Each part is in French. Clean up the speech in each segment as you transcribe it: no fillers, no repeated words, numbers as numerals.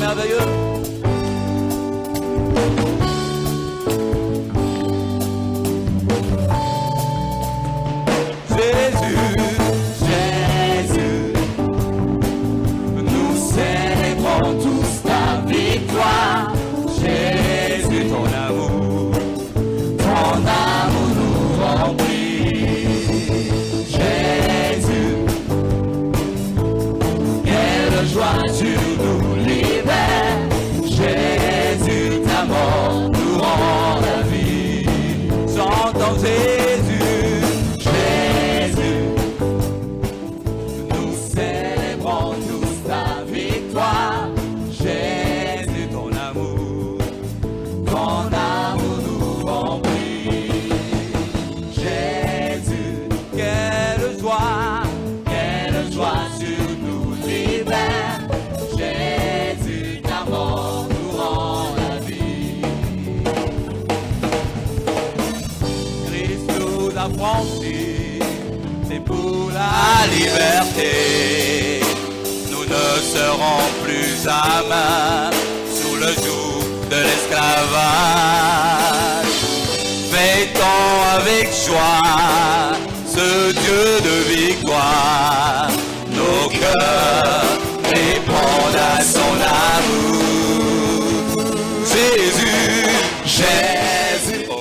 merveilleux. C'est pour la liberté. Nous ne serons plus à main sous le joug de l'esclavage. Fêtons avec joie ce Dieu de victoire. Nos cœurs répondent à son amour. Jésus, Jésus, oh,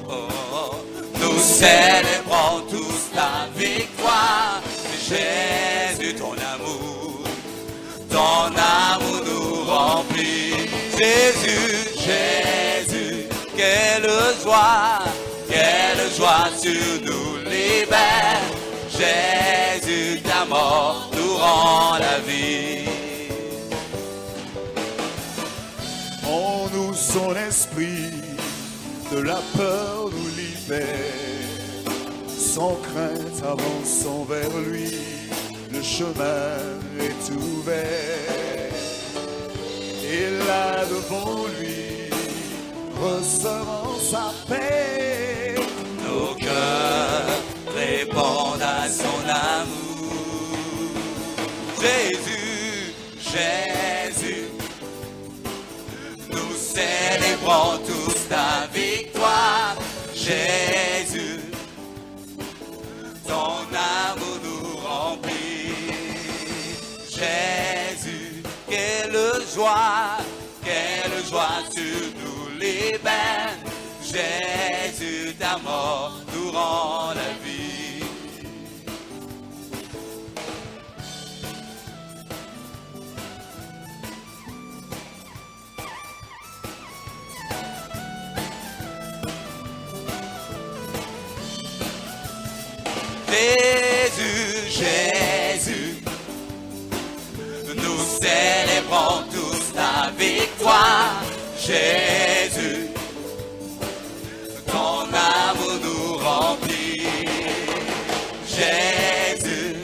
oh, oh. Nous célébrons tous ta victoire. Jésus, ton amour nous remplit. Jésus, Jésus, quelle joie tu nous libères. Jésus, ta mort nous rend la vie. En nous son esprit, de la peur nous libère. Sans crainte avançons vers lui, le chemin est ouvert. Et là devant lui, recevons sa paix. Nos cœurs répondent à son amour. Jésus, Jésus, nous célébrons tous ta victoire. Jésus, ton amour nous remplit. Jésus, quelle joie tu nous libères. Jésus, ta mort nous rend la vie. Jésus, Jésus, nous célébrons tous ta victoire. Jésus, ton amour nous remplit. Jésus,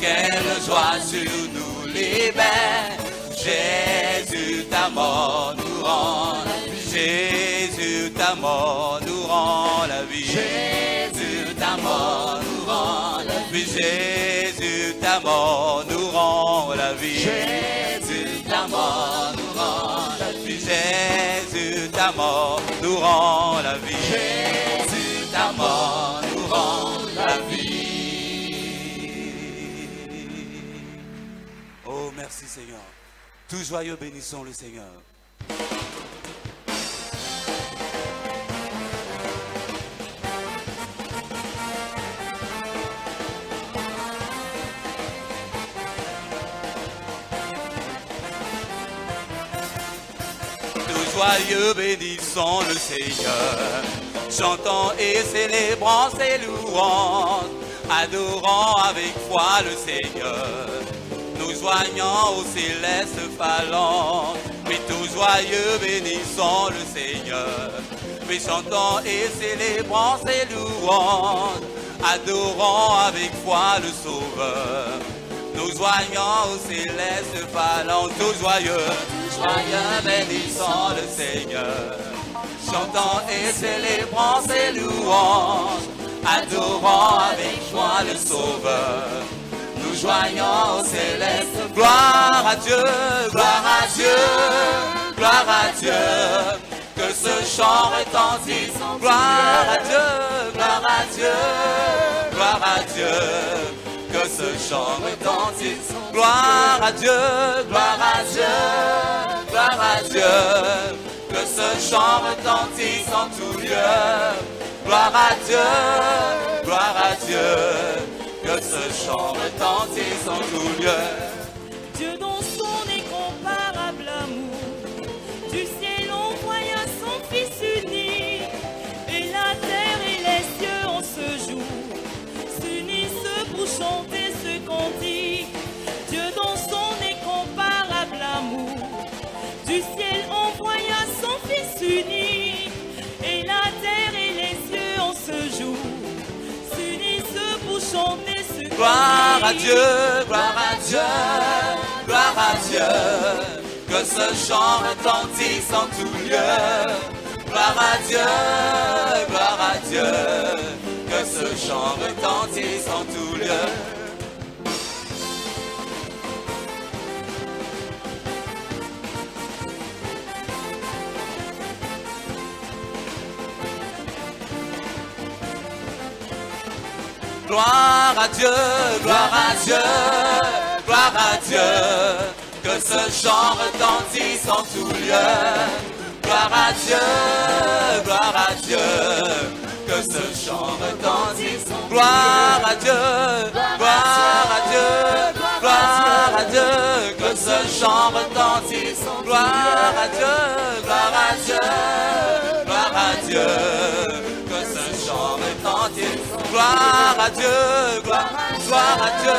quelle joie tu nous libères. Jésus, ta mort nous rend la vie. Jésus, ta mort nous rend la vie. Jésus, ta mort nous rend la vie. Jésus, ta mort nous rend la vie. Jésus, ta mort nous rend la vie. Jésus, ta mort nous rend la vie. Jésus, ta mort nous rend la vie. Oh, merci Seigneur. Tout joyeux bénissons le Seigneur. Joyeux bénissons le Seigneur, chantons et célébrons ses louanges, adorons avec foi le Seigneur, nous joignons aux célestes phalanges. Oui, tout joyeux bénissons le Seigneur, oui, chantons et célébrons ses louanges, adorons avec foi le Sauveur, nous joignons aux célestes phalanges. Tout joyeux bénissons le Seigneur, chantons et célébrons ses louanges, adorons avec joie le Sauveur, nous joignons aux célestes. Gloire à à Dieu, gloire à Dieu, gloire à Dieu. Que ce chant retentisse, gloire à Dieu, gloire à Dieu, gloire à Dieu. Que ce chant retentisse, gloire à Dieu, gloire à Dieu, gloire à Dieu. Que ce chant retentisse en tout lieu, gloire à Dieu, gloire à Dieu. Que ce chant retentisse en tout lieu. Dieu dans son incomparable amour, du ciel envoya son Fils unique, et la terre et les cieux en ce jour s'unissent pour chanter ce cantique. Dieu dans son incomparable amour, du ciel envoya son Fils unique, et la terre et les cieux en ce jour s'unissent pour chanter ce cantique. Gloire à Dieu, gloire à Dieu, gloire à Dieu. Que ce chant retentisse en tout lieu. Gloire à Dieu, gloire à Dieu. Que ce chant retentisse en tout lieu. Gloire à Dieu, gloire à Dieu, gloire à Dieu. Que ce chant retentisse en tout lieu. Gloire à Dieu, gloire à Dieu. Que ce chant retentisse. Gloire à Dieu, gloire à Dieu, gloire à Dieu. Que ce chant retentisse. Gloire à Dieu, gloire à Dieu, gloire à Dieu. Que ce chant retentisse. Gloire à Dieu, gloire à Dieu,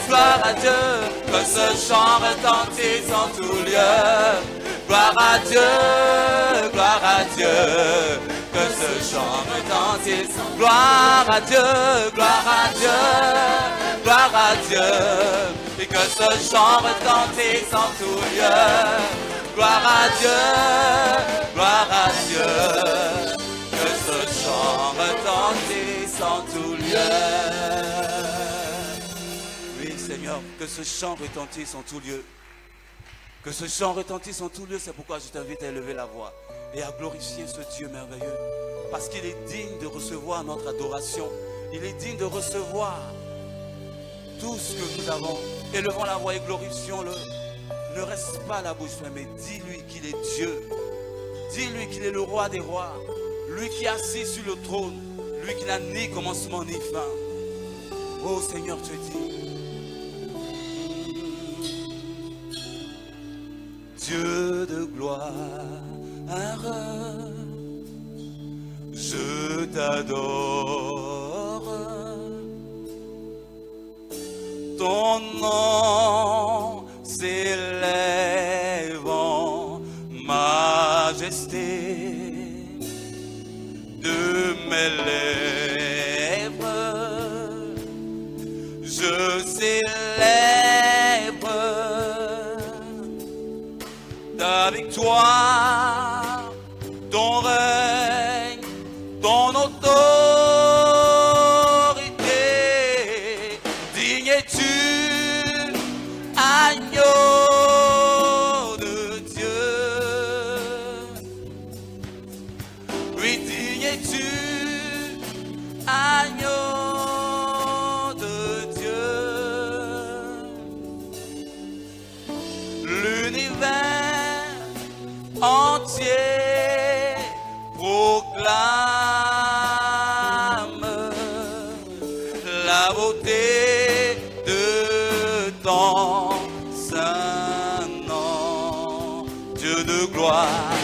gloire à Dieu. Que ce chant retentisse en tout lieu. Gloire à Dieu, gloire à Dieu. Que ce chant retentisse. Gloire à Dieu, gloire à Dieu, gloire à Dieu. Et que ce chant retentisse en tout lieu. Gloire à Dieu, gloire à Dieu. Que ce chant retentisse en tout lieu. Oui, Seigneur, que ce chant retentisse en tout lieu. Que ce chant retentisse en tout lieu, c'est pourquoi je t'invite à élever la voix et à glorifier ce Dieu merveilleux. Parce qu'il est digne de recevoir notre adoration. Il est digne de recevoir tout ce que nous avons. Élevons la voix et glorifions-le. Ne reste pas la bouche fermée, mais dis-lui qu'il est Dieu. Dis-lui qu'il est le roi des rois. Lui qui est assis sur le trône. Lui qui n'a ni commencement ni fin. Oh Seigneur, tu dis. Dieu de gloire, je t'adore. Ton nom s'élève en majesté de mes lèvres. Je célèbre ta victoire, ton règne, ton autorité. Digne es-tu, agneau de Dieu. Oui, digne es-tu, agneau de Dieu. L'univers entier proclame la beauté de ton saint nom. Dieu de gloire,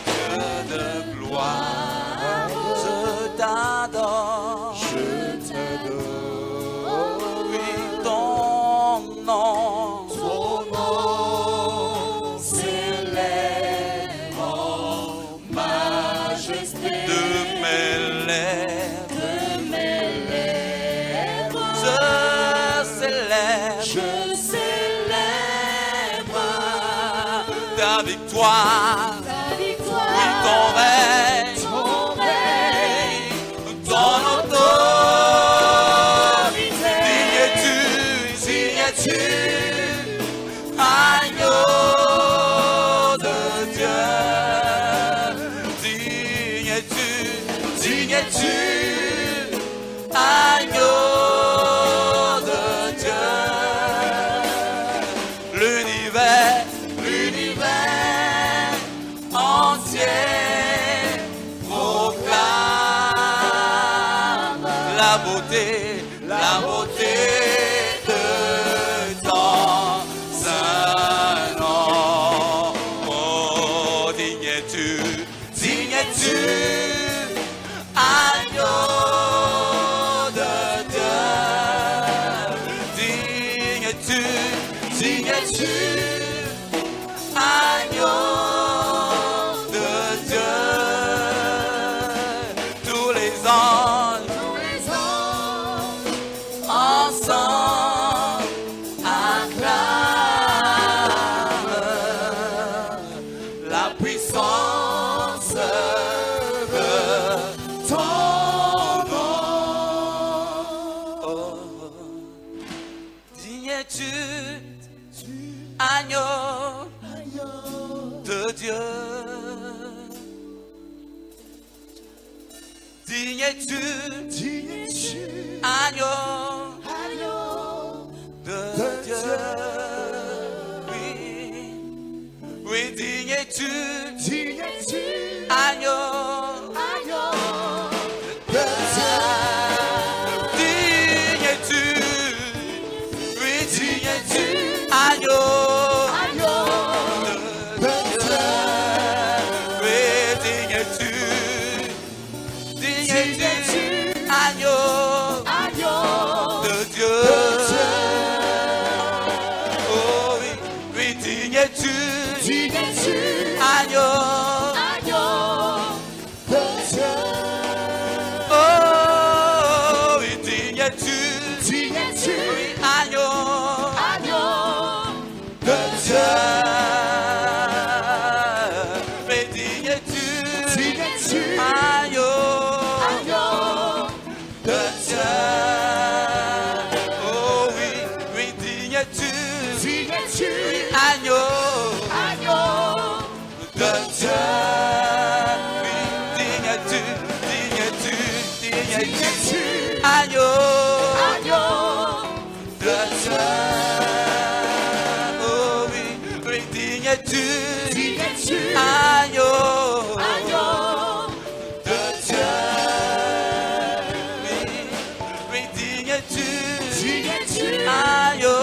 Dieu de gloire, je t'adore. Je t'adore. Oui, ton nom. Ta victoire, oui, ton règne, ton autorité. Digne es-tu, tu, agneau de Dieu. Tous les anges ensemble acclament la puissance de ton nom. Oh, digne es-tu, agneau de Dieu. Digne es-tu, agneau de Dieu. Oui, oui, digne es-tu, agneau de Dieu. Digne es-tu, oui, digne es-tu, agneau de Dieu. Oui, digne es-tu, agneau de Dieu. Oh oui, oui, digne es-tu, agneau de Dieu. Oh oui, digne es-tu, oui, agneau de Dieu. Mais digne es-tu, agneau de Dieu. Oh oui, oui, digne es-tu, oui, agneau de Dieu. Oui, digne es-tu, agneau de Dieu. Oh oui, oui, digne es-tu, agneau de Dieu. Oui, oui, digne es-tu, agneau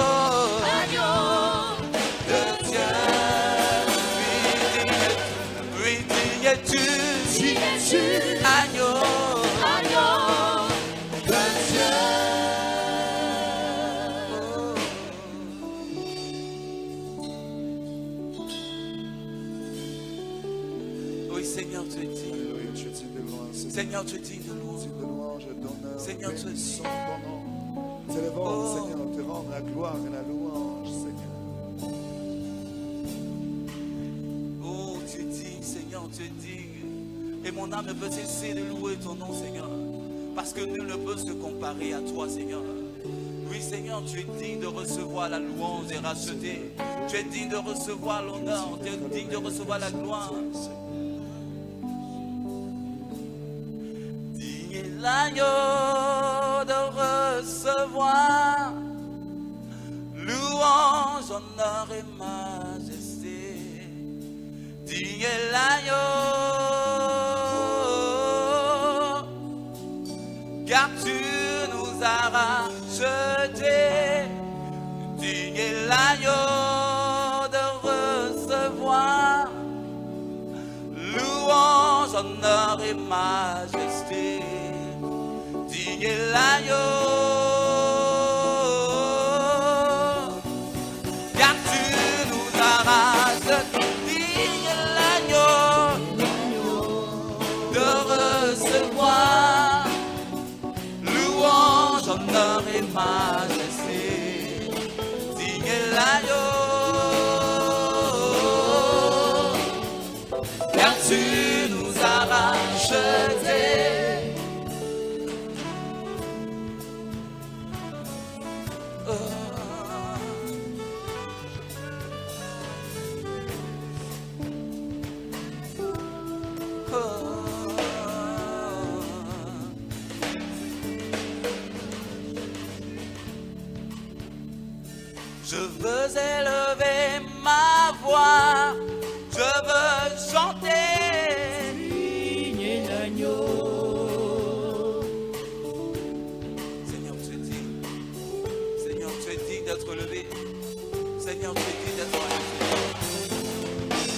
de Dieu. Oui, digne es-tu, agneau de Dieu. Oui, Seigneur, tu es digne. Alléluia, tu es digne de louange. Seigneur, tu es digne de louange. Digne de louange, d'honneur, Seigneur, tu es bénissons digne. ton nom. T'élèvons, Oh. Seigneur, te rendre la gloire et la louange, Seigneur. Oh, tu es digne, Seigneur, tu es digne. Et mon âme ne peut cesser de louer ton nom, Seigneur. Parce que nul ne peut se comparer à toi, Seigneur. Oui, Seigneur, tu es digne de recevoir la louange des rachetés. Tu es digne de recevoir l'honneur. Tu es digne de recevoir la gloire. Digne est l'agneau de recevoir louange, honneur et majesté. Digne est l'agneau, car tu nous as rachetés. Digne est l'agneau de recevoir louange, honneur et majesté. Digne est l'agneau, car tu nous as rachetés. Digne est l'agneau de recevoir louange, honneur et majesté. Digne est l'agneau, car tu nous as rachetés. Je veux élever ma voix, je veux chanter. Digne est l'agneau. Seigneur, tu es digne. Seigneur, tu es digne d'être levé. Seigneur, tu es digne d'être élevé.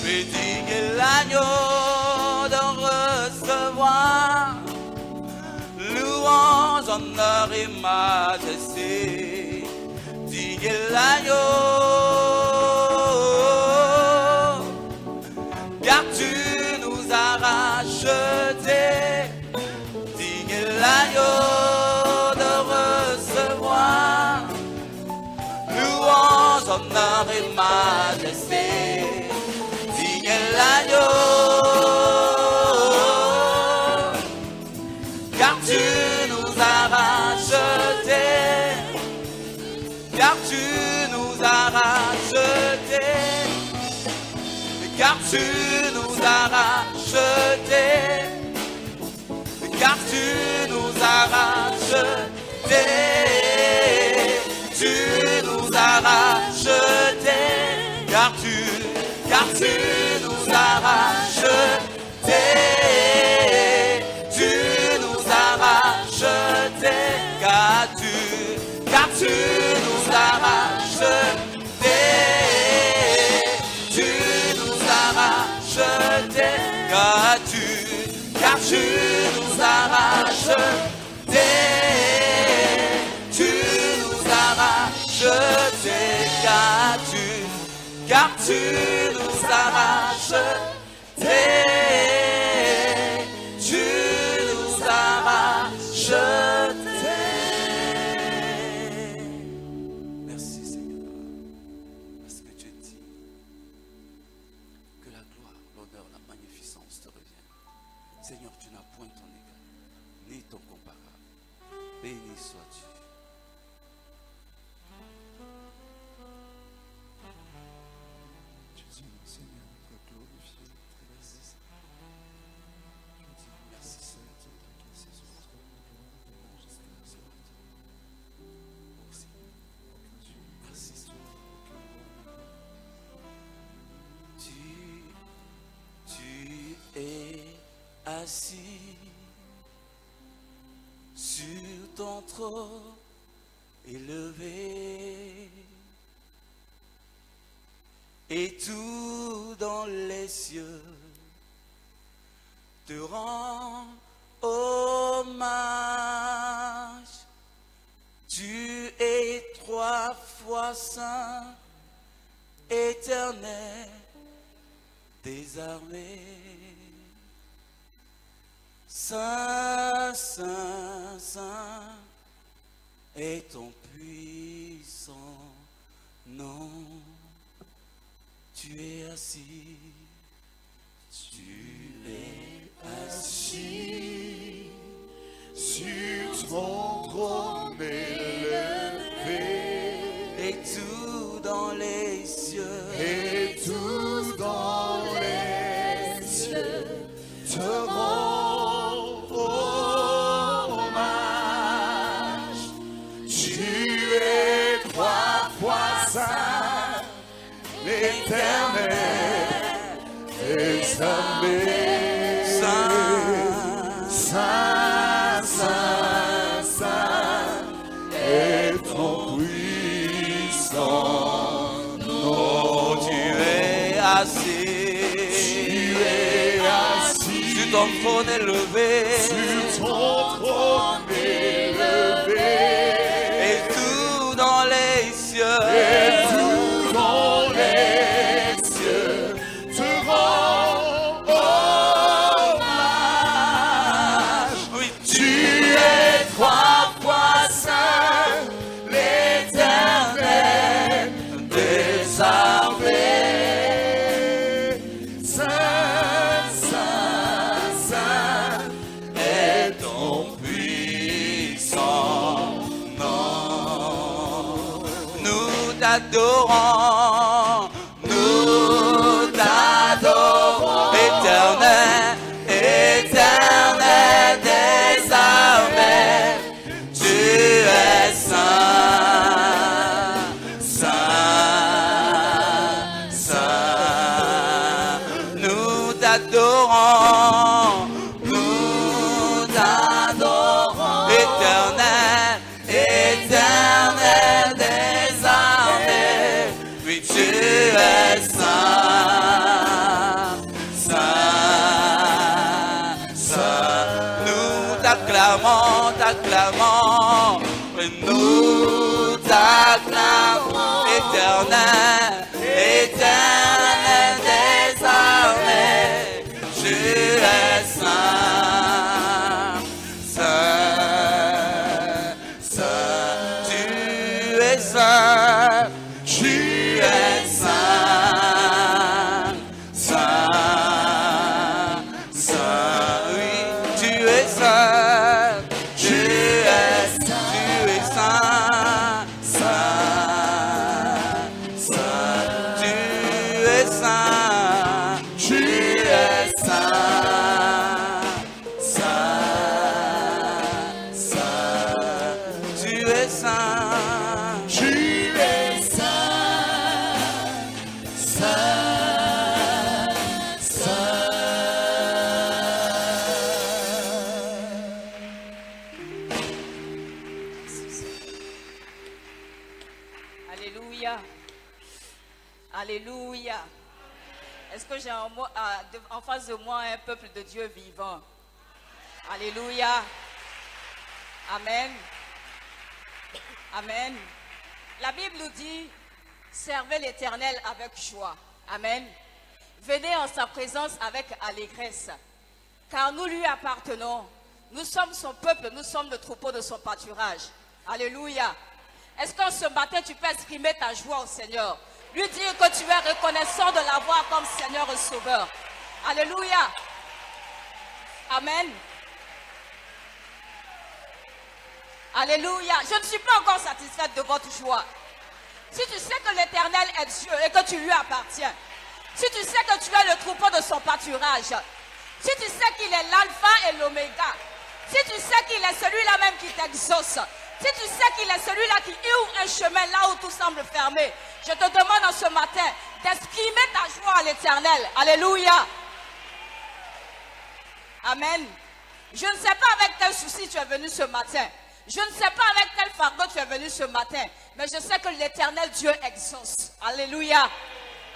Tu es digne est l'agneau de recevoir louange, honneur et majesté. Digne est l'agneau, honneur et majesté. Digne l'agneau, car tu nous as rachetés, car tu nous as rachetés, car tu nous as rachetés, car tu nous as rachetés, tu nous as rachetés, car tu nous as rachetés, tu nous as rachetés, car tu nous as rachetés, tu nous as rachetés, car tu nous as rachetés, tu nous as rachetés, car tu nous as rachetés, tu nous as rachetés. Merci Seigneur, parce que tu dis que la gloire, l'honneur, la magnificence te reviennent. Seigneur, tu n'as point ton égal, ni ton comparable. Béni sois-tu. Tu dis, Seigneur, te glorifier, te merci. Tu dis, merci Seigneur, te casser sur toi, majesté, sur toi. Merci. Merci Seigneur. Tu es assis sur ton trône élevé, et tout dans les cieux te rend hommage. Tu es 3 fois saint, éternel des armées. Saint, saint, saint est ton puissant nom. Tu es assis, sur ton trône élevé, et tout dans les cieux, et tout dans les cieux te rend hommage. Tu es 3 fois saint, l'Éternel des armées. Saint, saint, saint est ton puissant nom. Tu es assis, sur ton trône élevé, sur ton trône élevé, et tout dans les cieux, et tout dans les cieux te rend hommage. oui, Tu es 3 fois saint, l'Éternel des armées. Saint, saint, saint est ton puissant nom. nous t'adorons, éternel, éternel des armées. Tu es saint, saint, saint. Nous t'adorons, éternel, éternel des armées. Oui, tu es saint, saint, saint. Nous t'acclamons, nous t'acclamons, éternel, éternel des armées. Tu es saint, saint, saint. Tu es saint, tu es Alléluia. Est-ce que j'ai en face de moi un peuple de Dieu vivant? Alléluia. Amen. Amen. La Bible nous dit, servez l'Éternel avec joie. Amen. Venez en sa présence avec allégresse, car nous lui appartenons. Nous sommes son peuple, nous sommes le troupeau de son pâturage. Alléluia. Est-ce que ce matin tu peux exprimer ta joie au Seigneur? Lui dire que tu es reconnaissant de l'avoir comme Seigneur et Sauveur. Alléluia. Amen. Alléluia. Je ne suis pas encore satisfaite de votre joie. Si tu sais que l'Éternel est Dieu et que tu lui appartiens, si tu sais que tu es le troupeau de son pâturage, si tu sais qu'il est l'alpha et l'oméga, si tu sais qu'il est celui-là même qui t'exauce, si tu sais qu'il est celui-là qui ouvre un chemin là où tout semble fermé, je te demande en ce matin d'exprimer ta joie à l'Éternel. Alléluia. Amen. Je ne sais pas avec quel souci tu es venu ce matin. Je ne sais pas avec quel fardeau tu es venu ce matin. Mais je sais que l'Éternel Dieu exauce. Alléluia.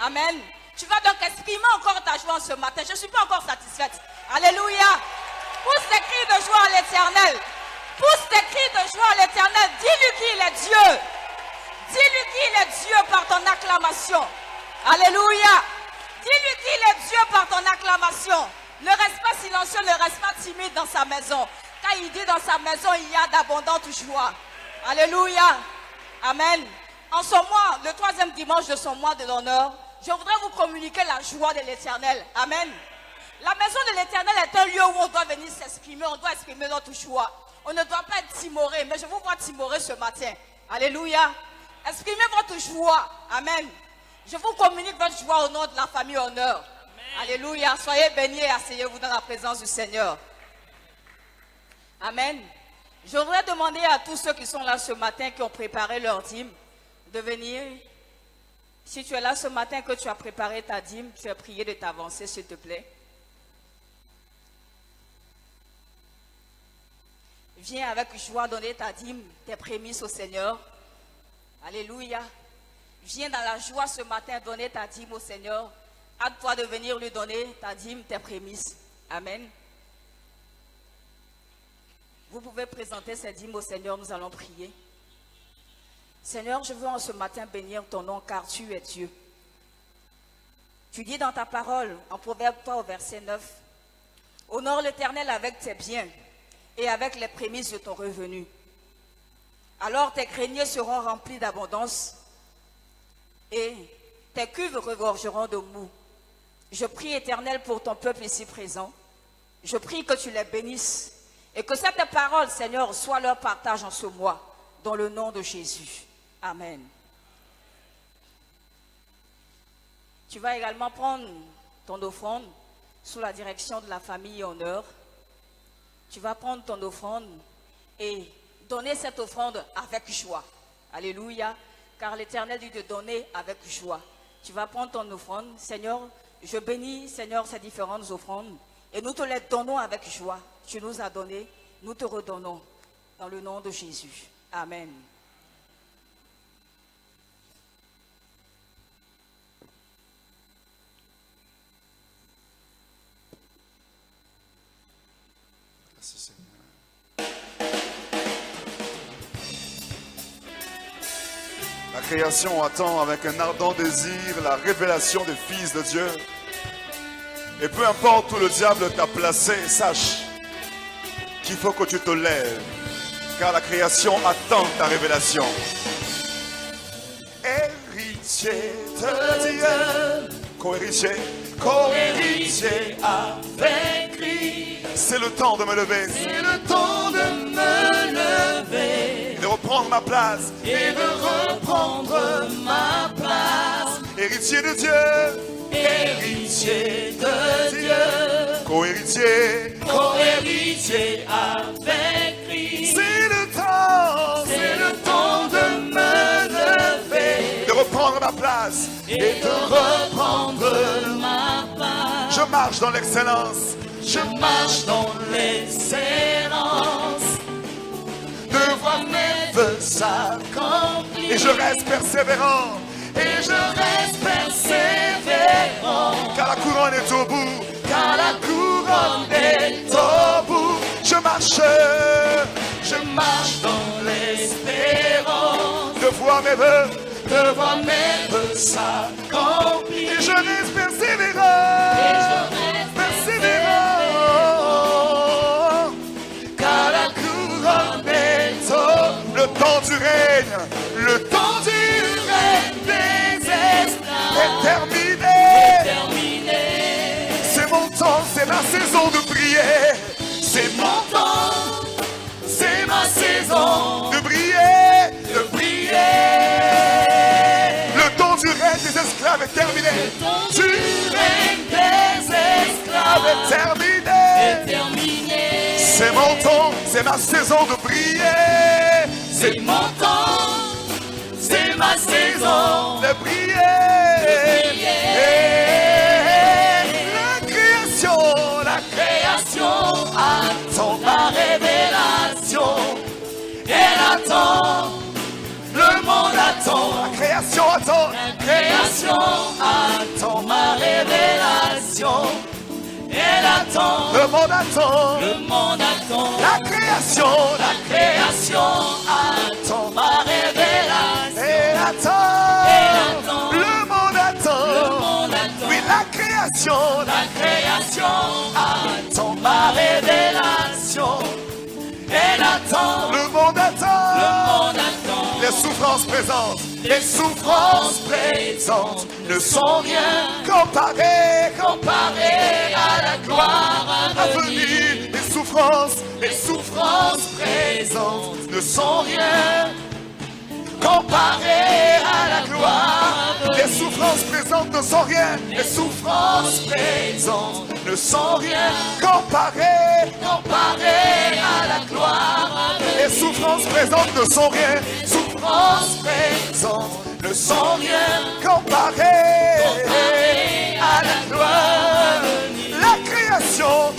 Amen. Tu vas donc exprimer encore ta joie ce matin. Je ne suis pas encore satisfaite. Alléluia. Pousse tes cris de joie à l'Éternel. Pousse tes cris de joie à l'Éternel. Dis-lui qu'il est Dieu. Dis-lui qu'il est Dieu par ton acclamation. Alléluia. Dis-lui qu'il est Dieu par ton acclamation. Ne reste pas silencieux, ne reste pas timide dans sa maison. Car il dit dans sa maison, il y a d'abondantes joie. Alléluia. Amen. En ce mois, le 3e dimanche de son mois de l'honneur, je voudrais vous communiquer la joie de l'Éternel. Amen. La maison de l'Éternel est un lieu où on doit venir s'exprimer, on doit exprimer notre joie. On ne doit pas être timoré, mais je vous vois timoré ce matin. Alléluia. Exprimez votre joie. Amen. Je vous communique votre joie au nom de la famille Honneur. Amen. Alléluia. Soyez bénis et asseyez-vous dans la présence du Seigneur. Amen. Je voudrais demander à tous ceux qui sont là ce matin, qui ont préparé leur dîme, de venir. Si tu es là ce matin, que tu as préparé ta dîme, tu es prié de t'avancer, s'il te plaît. Viens avec joie donner ta dîme, tes prémices au Seigneur. Alléluia. Viens dans la joie ce matin donner ta dîme au Seigneur. Hâte-toi de venir lui donner ta dîme, tes prémices. Amen. Vous pouvez présenter ces dîmes au Seigneur, nous allons prier. Seigneur, je veux en ce matin bénir ton nom car tu es Dieu. Tu dis dans ta parole, en Proverbe 3 au verset 9, honore l'Éternel avec tes biens et avec les prémices de ton revenu. Alors tes greniers seront remplis d'abondance et tes cuves regorgeront de mou. Je prie, Éternel, pour ton peuple ici présent. Je prie que tu les bénisses et que cette parole, Seigneur, soit leur partage en ce mois, dans le nom de Jésus. Amen. Tu vas également prendre ton offrande sous la direction de la famille Honneur. Tu vas prendre ton offrande et donner cette offrande avec joie. Alléluia. Car l'Éternel dit de donner avec joie. Tu vas prendre ton offrande. Seigneur, je bénis, Seigneur, ces différentes offrandes. Et nous te les donnons avec joie. Tu nous as donné, nous te redonnons. Dans le nom de Jésus. Amen. Merci Seigneur. La création attend avec un ardent désir la révélation des fils de Dieu. Et peu importe où le diable t'a placé, sache qu'il faut que tu te lèves, car la création attend ta révélation. Héritier de Dieu, co-héritier, co-héritier avec lui. C'est le temps de me lever. C'est le temps de me lever. De reprendre ma place. Et de reprendre ma place. Héritier de Dieu. Héritier de Dieu. Co-héritier. Co-héritier avec lui. C'est le temps de me lever. De reprendre ma place. Et de reprendre ma place. Je marche dans l'excellence. Je marche dans l'excellence. De voir mes vœux s'accomplir. Et je reste persévérant. Et je reste persévérant. mes vœux s'accomplir. Et je reste persévérant, car la couronne bientôt. Le temps du règne des esclaves est terminé. C'est mon temps, c'est ma saison de prière. C'est mon temps, c'est ma saison de prier, Le temps du règne des esclaves est terminé. Le temps du règne des esclaves est terminé. C'est mon temps, c'est ma saison de prier. C'est mon temps, c'est ma saison de prier. La création attend ma révélation. Elle attend, le monde attend. La création attend ma révélation. Elle attend, le monde attend. La création attend ma révélation. Elle attend, le monde attend. Oui, la création attend ma révélation. Elle attend, le monde attend. Les souffrances présentes ne sont rien comparées à la gloire à venir. Les souffrances présentes ne sont rien comparées à la gloire. Les souffrances présentes ne sont rien. Les souffrances présentes ne sont rien comparées à la gloire. Les souffrances présentes ne sont rien. Ne sont rien comparées à la gloire. La création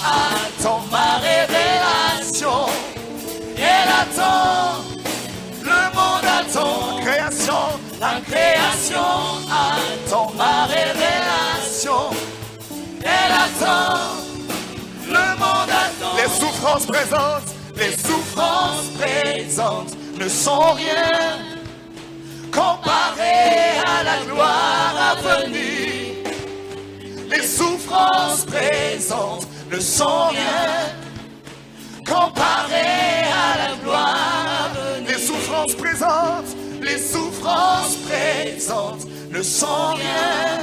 attend ma révélation. Elle attend, le monde attend. La création attend ma révélation. Elle attend, le monde attend. Les souffrances présentes ne sont rien comparées à la gloire à venir. Les souffrances présentes ne sont rien comparées à la gloire à venir. Les souffrances présentes ne sont rien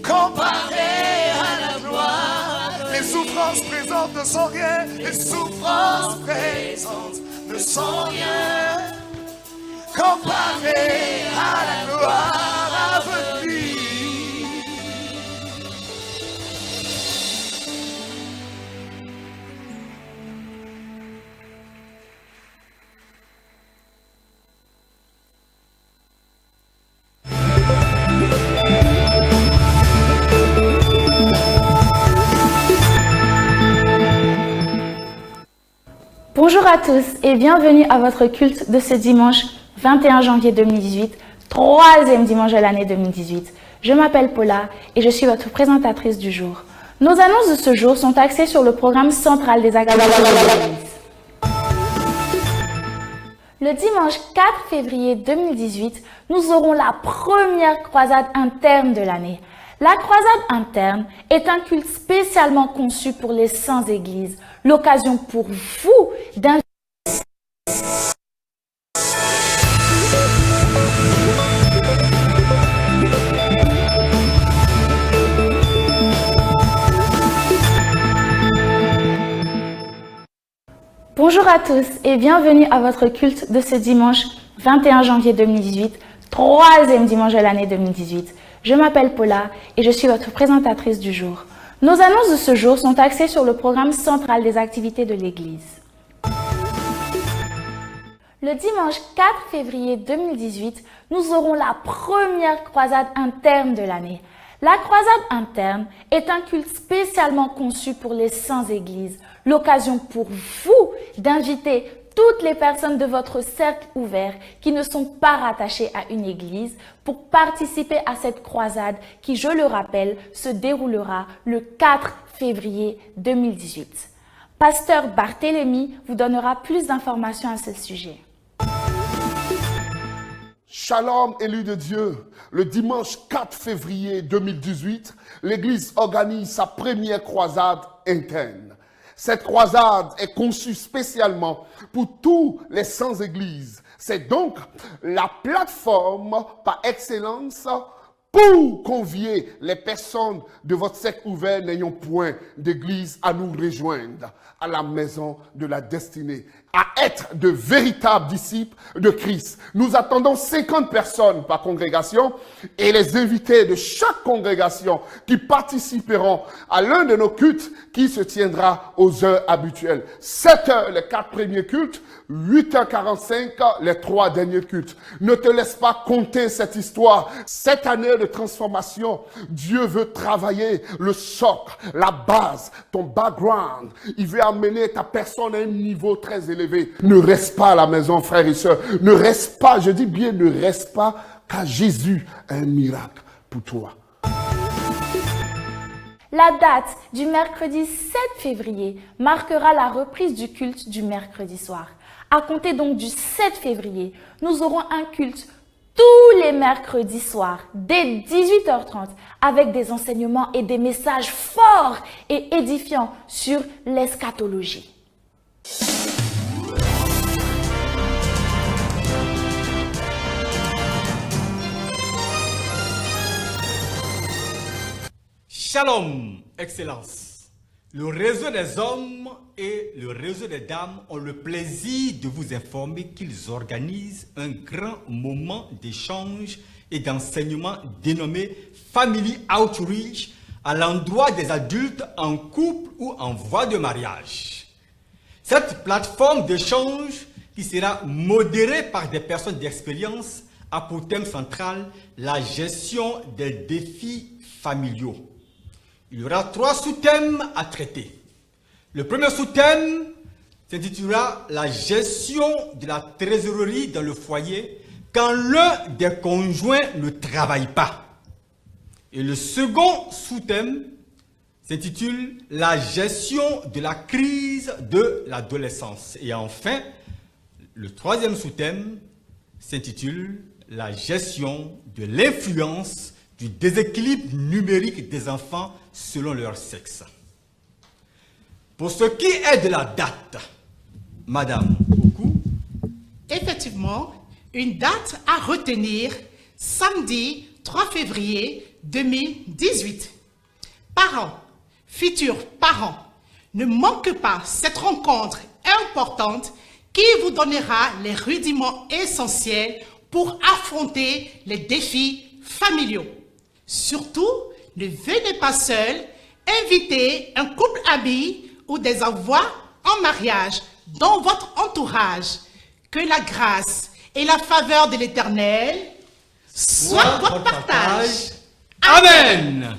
comparées à la gloire. Les souffrances présentes ne sont rien. Les souffrances présentes ne sont rien comparées à la gloire à venir. Bonjour à tous et bienvenue à votre culte de ce dimanche 21 janvier 2018, troisième dimanche de l'année 2018. Je m'appelle Paula et je suis votre présentatrice du jour. Nos annonces de ce jour sont axées sur le programme central des activités de l'Église. Le dimanche 4 février 2018, nous aurons la première croisade interne de l'année. La croisade interne est un culte spécialement conçu pour les saints églises, l'occasion pour vous d'inviter. Bonjour à tous et bienvenue à votre culte de ce dimanche 21 janvier 2018, troisième dimanche de l'année 2018. Je m'appelle Paula et je suis votre présentatrice du jour. Nos annonces de ce jour sont axées sur le programme central des activités de l'Église. Le dimanche 4 février 2018, nous aurons la première croisade interne de l'année. La croisade interne est un culte spécialement conçu pour les saints églises, l'occasion pour vous d'inviter toutes les personnes de votre cercle ouvert qui ne sont pas rattachées à une église pour participer à cette croisade qui, je le rappelle, se déroulera le 4 février 2018. Pasteur Barthélemy vous donnera plus d'informations à ce sujet. Shalom, élus de Dieu. Le dimanche 4 février 2018, l'Église organise sa première croisade interne. Cette croisade est conçue spécialement pour tous les sans-églises. C'est donc la plateforme par excellence pour convier les personnes de votre secte ouvert n'ayant point d'église à nous rejoindre à la maison de la destinée, à être de véritables disciples de Christ. Nous attendons 50 personnes par congrégation et les invités de chaque congrégation qui participeront à l'un de nos cultes qui se tiendra aux heures habituelles. 7h les 4 premiers cultes, 8h45 les 3 derniers cultes. Ne te laisse pas compter cette histoire. Cette année de transformation, Dieu veut travailler le socle, la base, ton background. Il veut amener ta personne à un niveau très élevé. Ne reste pas à la maison, frères et sœurs. Ne reste pas, je dis bien ne reste pas, car Jésus a un miracle pour toi. La date du mercredi 7 février marquera la reprise du culte du mercredi soir. À compter donc du 7 février, nous aurons un culte tous les mercredis soirs, dès 18h30, avec des enseignements et des messages forts et édifiants sur l'eschatologie. Shalom, Excellence. Le réseau des hommes et le réseau des dames ont le plaisir de vous informer qu'ils organisent un grand moment d'échange et d'enseignement dénommé Family Outreach à l'endroit des adultes en couple ou en voie de mariage. Cette plateforme d'échange qui sera modérée par des personnes d'expérience a pour thème central la gestion des défis familiaux. Il y aura 3 sous-thèmes à traiter. Le premier sous-thème s'intitulera la gestion de la trésorerie dans le foyer quand l'un des conjoints ne travaille pas. Et le second sous-thème s'intitule la gestion de la crise de l'adolescence. Et enfin, le troisième sous-thème s'intitule la gestion de l'influence du déséquilibre numérique des enfants selon leur sexe. Pour ce qui est de la date, Madame Oku. Effectivement, une date à retenir, samedi 3 février 2018. Parents, futurs parents, ne manquez pas cette rencontre importante qui vous donnera les rudiments essentiels pour affronter les défis familiaux. Surtout, ne venez pas seul, invitez un couple ami ou des envois en mariage dans votre entourage. Que la grâce et la faveur de l'Éternel soient votre partage. Amen.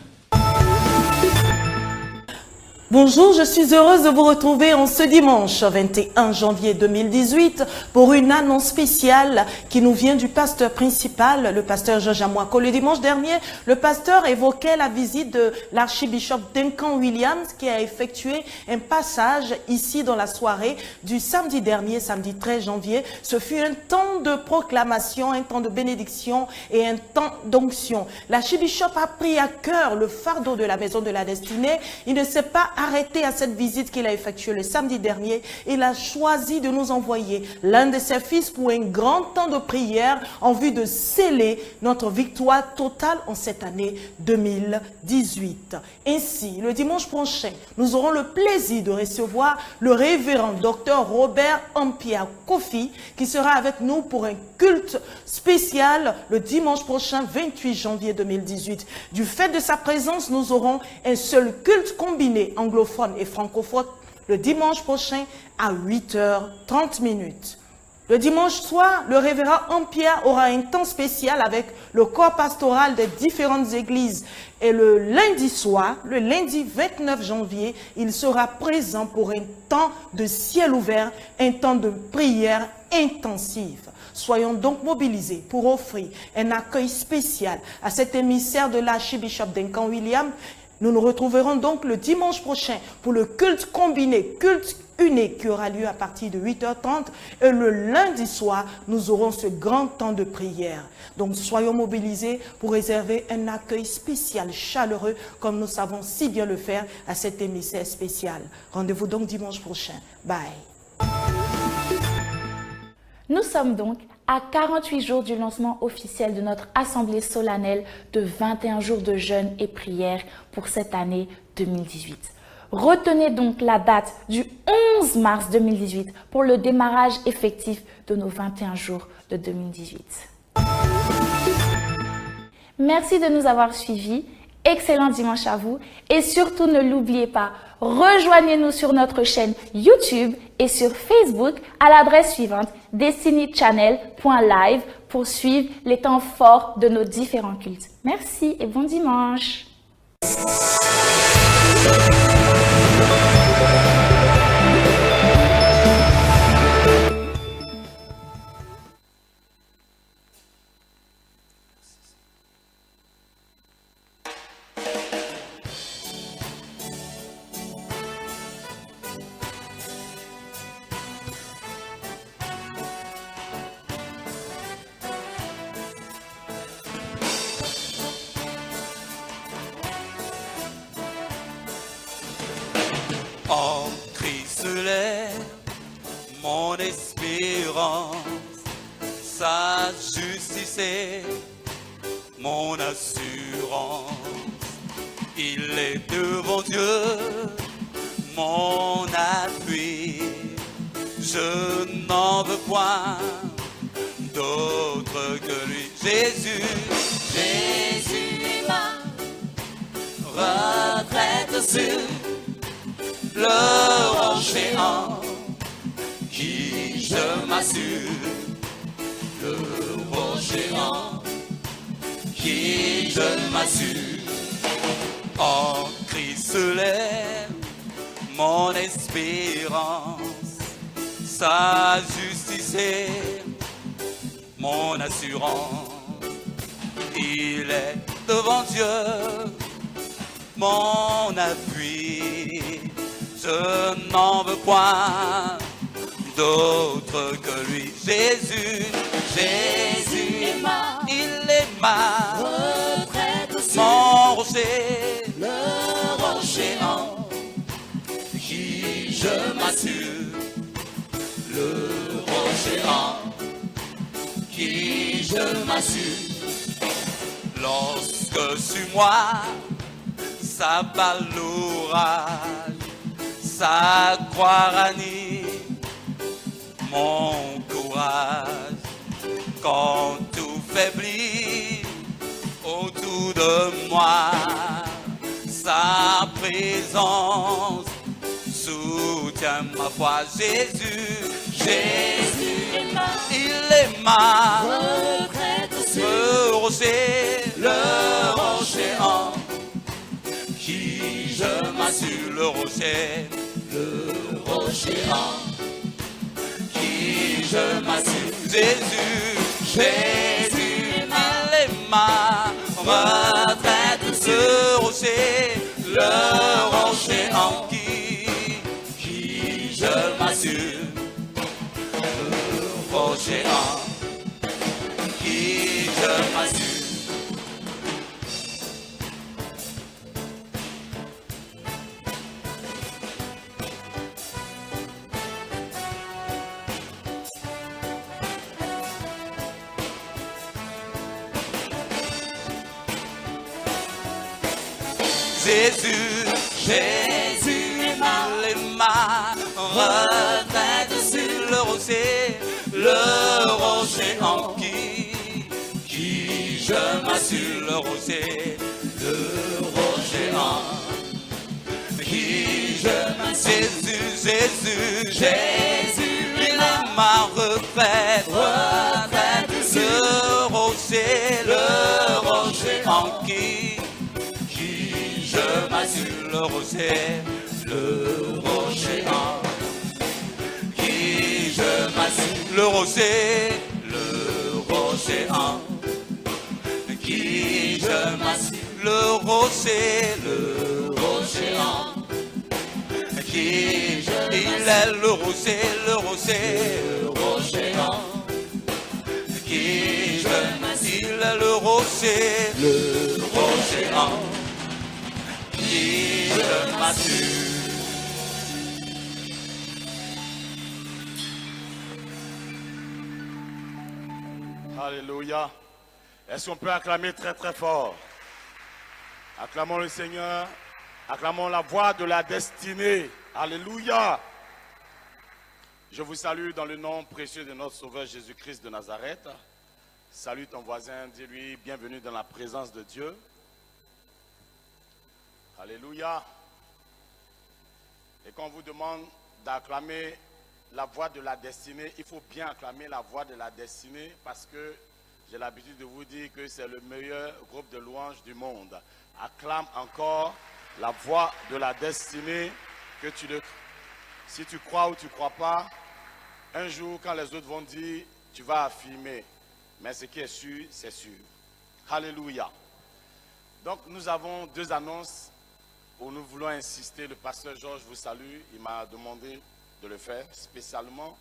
Bonjour, je suis heureuse de vous retrouver en ce dimanche 21 janvier 2018 pour une annonce spéciale qui nous vient du pasteur principal, le pasteur Georges Amouako. Le dimanche dernier, le pasteur évoquait la visite de l'archibishop Duncan Williams qui a effectué un passage ici dans la soirée du samedi dernier, samedi 13 janvier. Ce fut un temps de proclamation, un temps de bénédiction et un temps d'onction. L'archibishop a pris à cœur le fardeau de la maison de la destinée. Il ne s'est pas arrêté à cette visite qu'il a effectuée le samedi dernier. Il a choisi de nous envoyer l'un de ses fils pour un grand temps de prière en vue de sceller notre victoire totale en cette année 2018. Ainsi, le dimanche prochain, nous aurons le plaisir de recevoir le révérend Dr Robert Ampia Kofi qui sera avec nous pour un culte spécial le dimanche prochain 28 janvier 2018. Du fait de sa présence, nous aurons un seul culte combiné anglophone et francophone le dimanche prochain à 8h30. Le dimanche soir, le révérend Ampia aura un temps spécial avec le corps pastoral des différentes églises. Et le lundi soir, le lundi 29 janvier, il sera présent pour un temps de ciel ouvert, un temps de prière intensive. Soyons donc mobilisés pour offrir un accueil spécial à cet émissaire de l'archibishop Duncan Williams. Nous nous retrouverons donc le dimanche prochain pour le culte combiné, culte unique qui aura lieu à partir de 8h30. Et le lundi soir, nous aurons ce grand temps de prière. Donc, soyons mobilisés pour réserver un accueil spécial, chaleureux, comme nous savons si bien le faire à cet émissaire spécial. Rendez-vous donc dimanche prochain. Bye. Nous sommes donc à 48 jours du lancement officiel de notre assemblée solennelle de 21 jours de jeûne et prière pour cette année 2018. Retenez donc la date du 11 mars 2018 pour le démarrage effectif de nos 21 jours de 2018. Merci de nous avoir suivis. Excellent dimanche à vous et surtout ne l'oubliez pas, rejoignez-nous sur notre chaîne YouTube et sur Facebook à l'adresse suivante destinychannel.live pour suivre les temps forts de nos différents cultes. Merci et bon dimanche. En Christ l'est mon espérance, sa justice est mon assurance. Il est devant Dieu mon appui, je n'en veux point d'autre que lui. Jésus, Jésus est ma retraite sûre, le rocher en qui je m'assure, le rocher en qui je m'assure. En Christ l'est mon espérance, sa justice est mon assurance. Il est devant Dieu mon appui, je n'en veux point d'autre que lui. Jésus, Jésus est il est ma retraite, mon rocher, le rocher en qui je m'assure, le rocher en qui je m'assure. Lorsque sur moi s'abat l'orage, sa croix ranime mon courage. Quand tout faiblit autour de moi, sa présence soutient ma foi. Jésus, Jésus, il est ma retraite, le rocher en qui je m'assure, le rocher en qui je m'assure. Jésus, Jésus, il est ma retraite, ce rocher, le rocher en qui je m'assure, le rocher en qui je m'assure. Jésus, Jésus est ma retraite sur le rocher en qui je m'assure, le rocher en qui je m'assure. Jésus, Jésus, il est ma retraite, le rocher en qui je m'assure, le rocher en qui je m'assure, le rocher en qui je m'assure, le rocher en Il est le rocher, le rocher qui il est le rocher qui je m'assure. Alléluia. Est-ce qu'on peut acclamer très très fort? Acclamons le Seigneur. Acclamons la voix de la destinée. Alléluia. Je vous salue dans le nom précieux de notre Sauveur Jésus-Christ de Nazareth. Salue ton voisin, dis-lui bienvenue dans la présence de Dieu. Alléluia. Et quand on vous demande d'acclamer la voix de la destinée, il faut bien acclamer la voix de la destinée parce que j'ai l'habitude de vous dire que c'est le meilleur groupe de louanges du monde. Acclame encore la voix de la destinée que si tu crois ou tu ne crois pas, un jour quand les autres vont dire, tu vas affirmer. Mais ce qui est sûr, c'est sûr. Alléluia. Donc nous avons deux annonces où nous voulons insister. Le pasteur Georges vous salue. Il m'a demandé de le faire spécialement.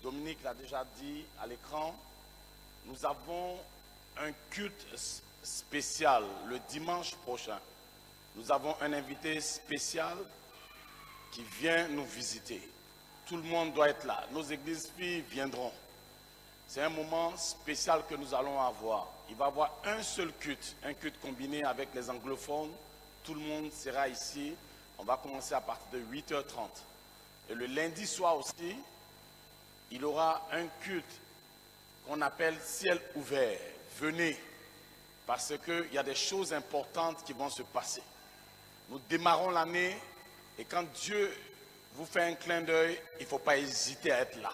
Dominique l'a déjà dit à l'écran. Nous avons un culte spécial le dimanche prochain. Nous avons un invité spécial qui vient nous visiter. Tout le monde doit être là. Nos églises filles viendront. C'est un moment spécial que nous allons avoir. Il va y avoir un seul culte, un culte combiné avec les anglophones. Tout le monde sera ici. On va commencer à partir de 8h30. Et le lundi soir aussi, il y aura un culte qu'on appelle ciel ouvert. Venez, parce qu'il y a des choses importantes qui vont se passer. Nous démarrons l'année et quand Dieu vous fait un clin d'œil, il ne faut pas hésiter à être là.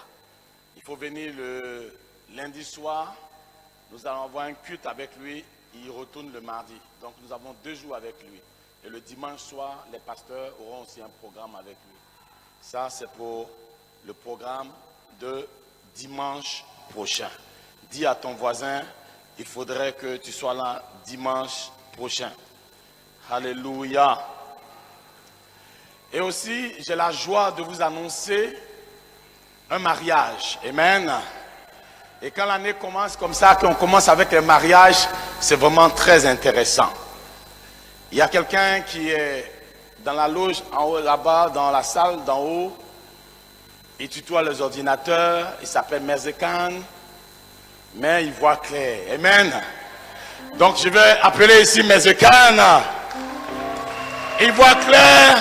Il faut venir le lundi soir, nous allons avoir un culte avec lui, il retourne le mardi. Donc nous avons 2 jours avec lui. Et le dimanche soir, les pasteurs auront aussi un programme avec lui. Ça, c'est pour le programme de dimanche prochain. Dis à ton voisin, il faudrait que tu sois là dimanche prochain. Alléluia. Et aussi, j'ai la joie de vous annoncer un mariage. Amen. Et quand l'année commence comme ça, qu'on commence avec les mariages, c'est vraiment très intéressant. Il y a quelqu'un qui est dans la loge en haut là-bas, dans la salle d'en haut. Il tutoie les ordinateurs. Il s'appelle Mezekan. Mais il voit clair. Amen. Donc je vais appeler ici Mezekan. Il voit clair.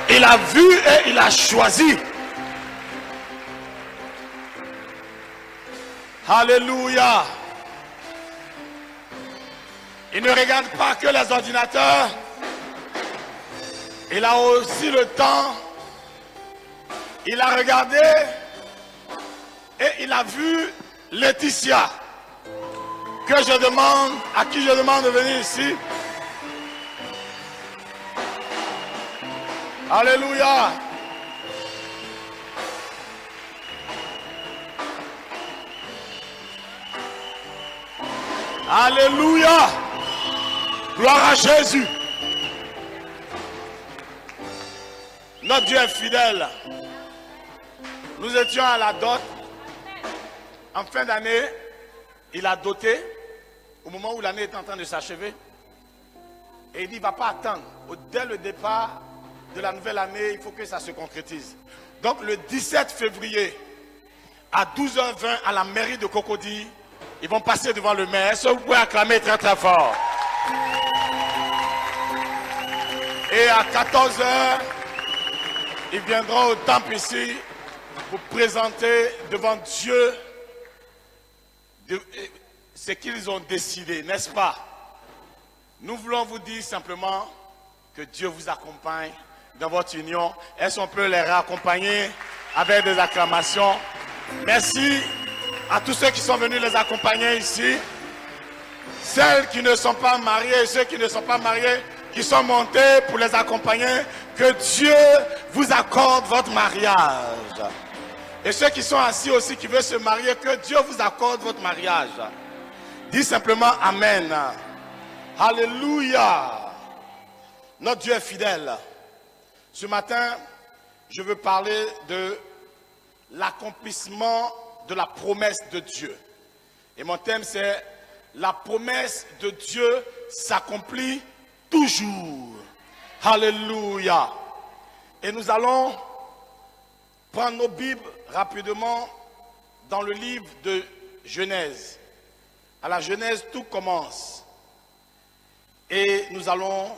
Il a vu et il a choisi. Alléluia. Il ne regarde pas que les ordinateurs. Il a aussi le temps. Il a regardé et il a vu Laetitia. À qui je demande de venir ici. Alléluia. Alléluia. Gloire à Jésus. Notre Dieu est fidèle. Nous étions à la dot. En fin d'année, il a doté au moment où l'année est en train de s'achever. Et il dit, il ne va pas attendre. Dès le départ de la nouvelle année, il faut que ça se concrétise. Donc le 17 février, à 12h20, à la mairie de Cocody, ils vont passer devant le maire. Est-ce que vous pouvez acclamer très très fort? Et à 14h, ils viendront au temple ici pour présenter devant Dieu ce qu'ils ont décidé, n'est-ce pas? Nous voulons vous dire simplement que Dieu vous accompagne dans votre union. Est-ce qu'on peut les raccompagner avec des acclamations? Merci à tous ceux qui sont venus les accompagner ici. Celles qui ne sont pas mariées et ceux qui ne sont pas mariés, qui sont montés pour les accompagner, que Dieu vous accorde votre mariage. Et ceux qui sont assis aussi, qui veulent se marier, que Dieu vous accorde votre mariage. Dis simplement Amen. Alléluia. Notre Dieu est fidèle. Ce matin, je veux parler de l'accomplissement de la promesse de Dieu. Et mon thème, c'est la promesse de Dieu s'accomplit toujours. Alléluia. Et nous allons prendre nos Bibles rapidement dans le livre de Genèse. À la Genèse, tout commence. Et nous allons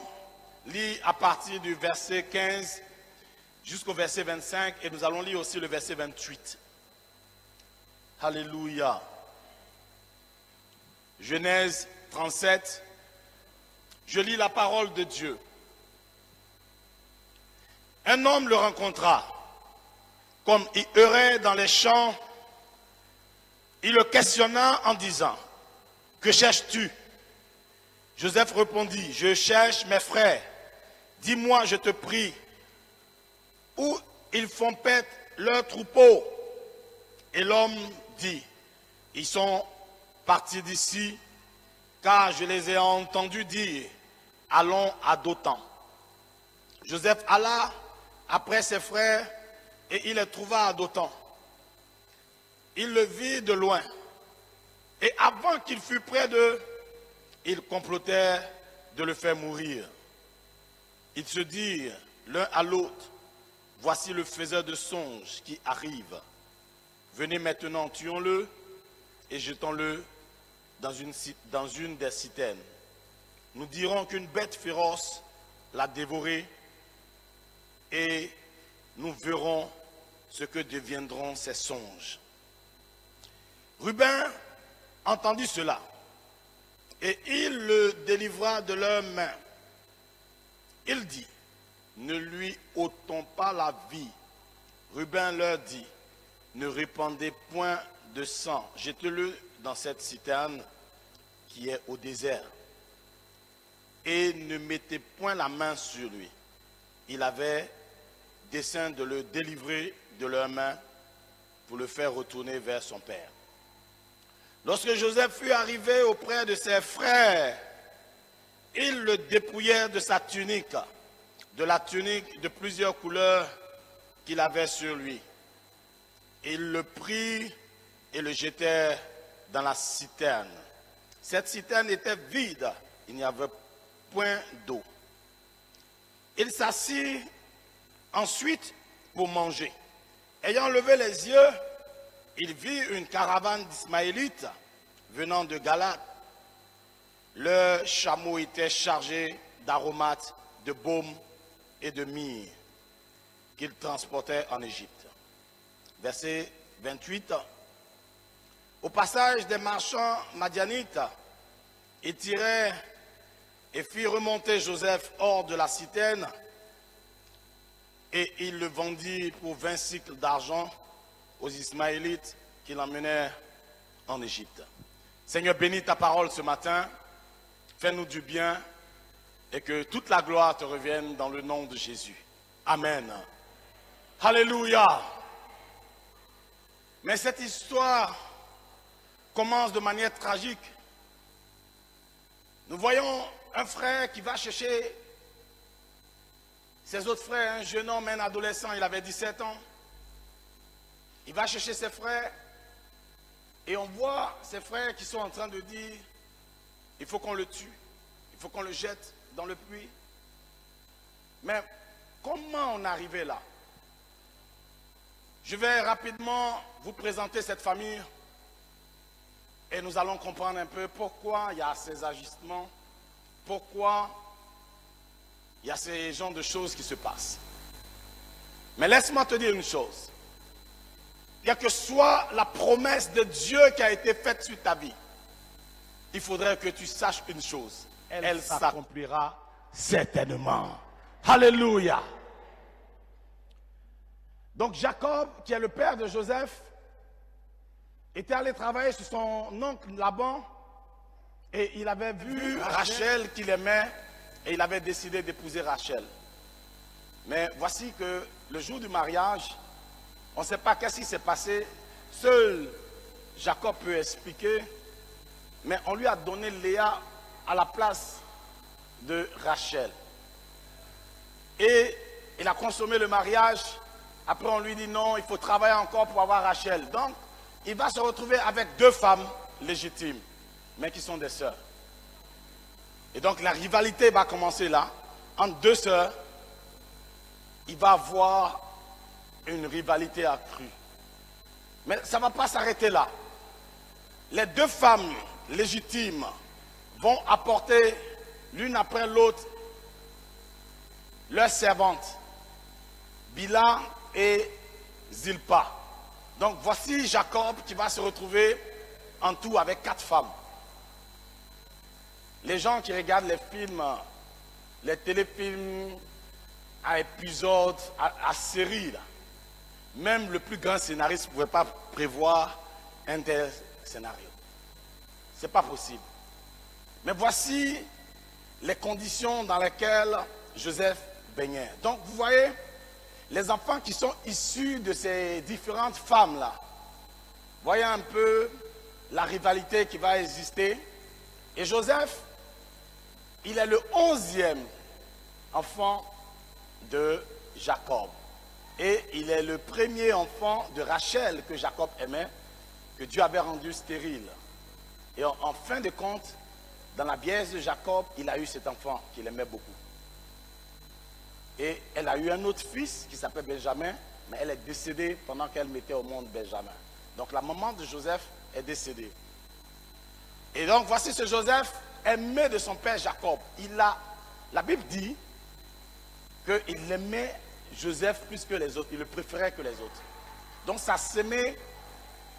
lire à partir du verset 15 jusqu'au verset 25. Et nous allons lire aussi le verset 28. Alléluia. Genèse 37. Je lis la parole de Dieu. Un homme le rencontra. Comme il errait dans les champs, il le questionna en disant, « Que cherches-tu » Joseph répondit, « Je cherche mes frères. Dis-moi, je te prie, où ils font paître leurs troupeaux. » Et l'homme dit, « Ils sont partis d'ici, car je les ai entendus dire, allons à Dothan. » Joseph alla après ses frères et il les trouva à Dothan. Il le vit de loin. Et avant qu'il fût près d'eux, ils complotèrent de le faire mourir. Ils se dirent l'un à l'autre, voici le faiseur de songes qui arrive. Venez maintenant, tuons-le et jetons-le dans une des citernes. Nous dirons qu'une bête féroce l'a dévoré et nous verrons ce que deviendront ces songes. Ruben entendit cela et il le délivra de leurs mains. Il dit, ne lui ôtons pas la vie. Ruben leur dit, ne répandez point de sang, jetez-le dans cette citerne qui est au désert et ne mettez point la main sur lui. Il avait dessein de le délivrer de leurs mains pour le faire retourner vers son père. Lorsque Joseph fut arrivé auprès de ses frères, ils le dépouillèrent de sa tunique, de la tunique de plusieurs couleurs qu'il avait sur lui. Ils le prirent et le jetèrent dans la citerne. Cette citerne était vide, il n'y avait point d'eau. Il s'assit ensuite pour manger. Ayant levé les yeux, il vit une caravane d'Ismaélites venant de Galate. Leurs chameaux étaient chargés d'aromates, de baume et de myrrhe qu'ils transportaient en Égypte. Verset 28. Au passage des marchands madianites, ils tirèrent et firent remonter Joseph hors de la citerne et ils le vendirent pour 20 cycles d'argent aux Ismaélites qui l'emmenèrent en Égypte. Seigneur, bénis ta parole ce matin, fais-nous du bien et que toute la gloire te revienne dans le nom de Jésus. Amen. Alléluia. Mais cette histoire commence de manière tragique. Nous voyons un frère qui va chercher ses autres frères, un jeune homme, un adolescent, il avait 17 ans. Il va chercher ses frères et on voit ses frères qui sont en train de dire, il faut qu'on le tue, il faut qu'on le jette dans le puits. Mais comment on est arrivé là? Je vais rapidement vous présenter cette famille et nous allons comprendre un peu pourquoi il y a ces agissements, pourquoi il y a ces genres de choses qui se passent. Mais laisse-moi te dire une chose. Quelle que soit la promesse de Dieu qui a été faite sur ta vie, il faudrait que tu saches une chose. Elle s'accomplira certainement. Alléluia. Donc Jacob, qui est le père de Joseph, était allé travailler sur son oncle Laban et il avait vu Rachel qu'il aimait et il avait décidé d'épouser Rachel. Mais voici que le jour du mariage, on ne sait pas qu'est-ce qui s'est passé. Seul Jacob peut expliquer, mais on lui a donné Léa à la place de Rachel. Et il a consommé le mariage Après, on lui dit non, il faut travailler encore pour avoir Rachel. Donc, il va se retrouver avec 2 femmes légitimes, mais qui sont des sœurs. Et donc, la rivalité va commencer là, entre 2 sœurs. Il va avoir une rivalité accrue. Mais ça ne va pas s'arrêter là. Les 2 femmes légitimes vont apporter l'une après l'autre leurs servantes, Bila et Zilpa. Donc voici Jacob qui va se retrouver en tout avec 4 femmes. Les gens qui regardent les films, les téléfilms à épisodes, à séries, là, même le plus grand scénariste ne pouvait pas prévoir un tel scénario. Ce n'est pas possible. Mais voici les conditions dans lesquelles Joseph baignait. Donc vous voyez, les enfants qui sont issus de ces différentes femmes-là, voyez un peu la rivalité qui va exister. Et Joseph, il est le 11e enfant de Jacob. Et il est le premier enfant de Rachel que Jacob aimait, que Dieu avait rendu stérile. Et en fin de compte, dans la vieillesse de Jacob, il a eu cet enfant qu'il aimait beaucoup. Et elle a eu un autre fils qui s'appelle Benjamin, mais elle est décédée pendant qu'elle mettait au monde Benjamin. Donc la maman de Joseph est décédée. Et donc voici ce Joseph, aimé de son père Jacob. La Bible dit qu'il aimait Joseph plus que les autres, il le préférait que les autres. Donc ça semait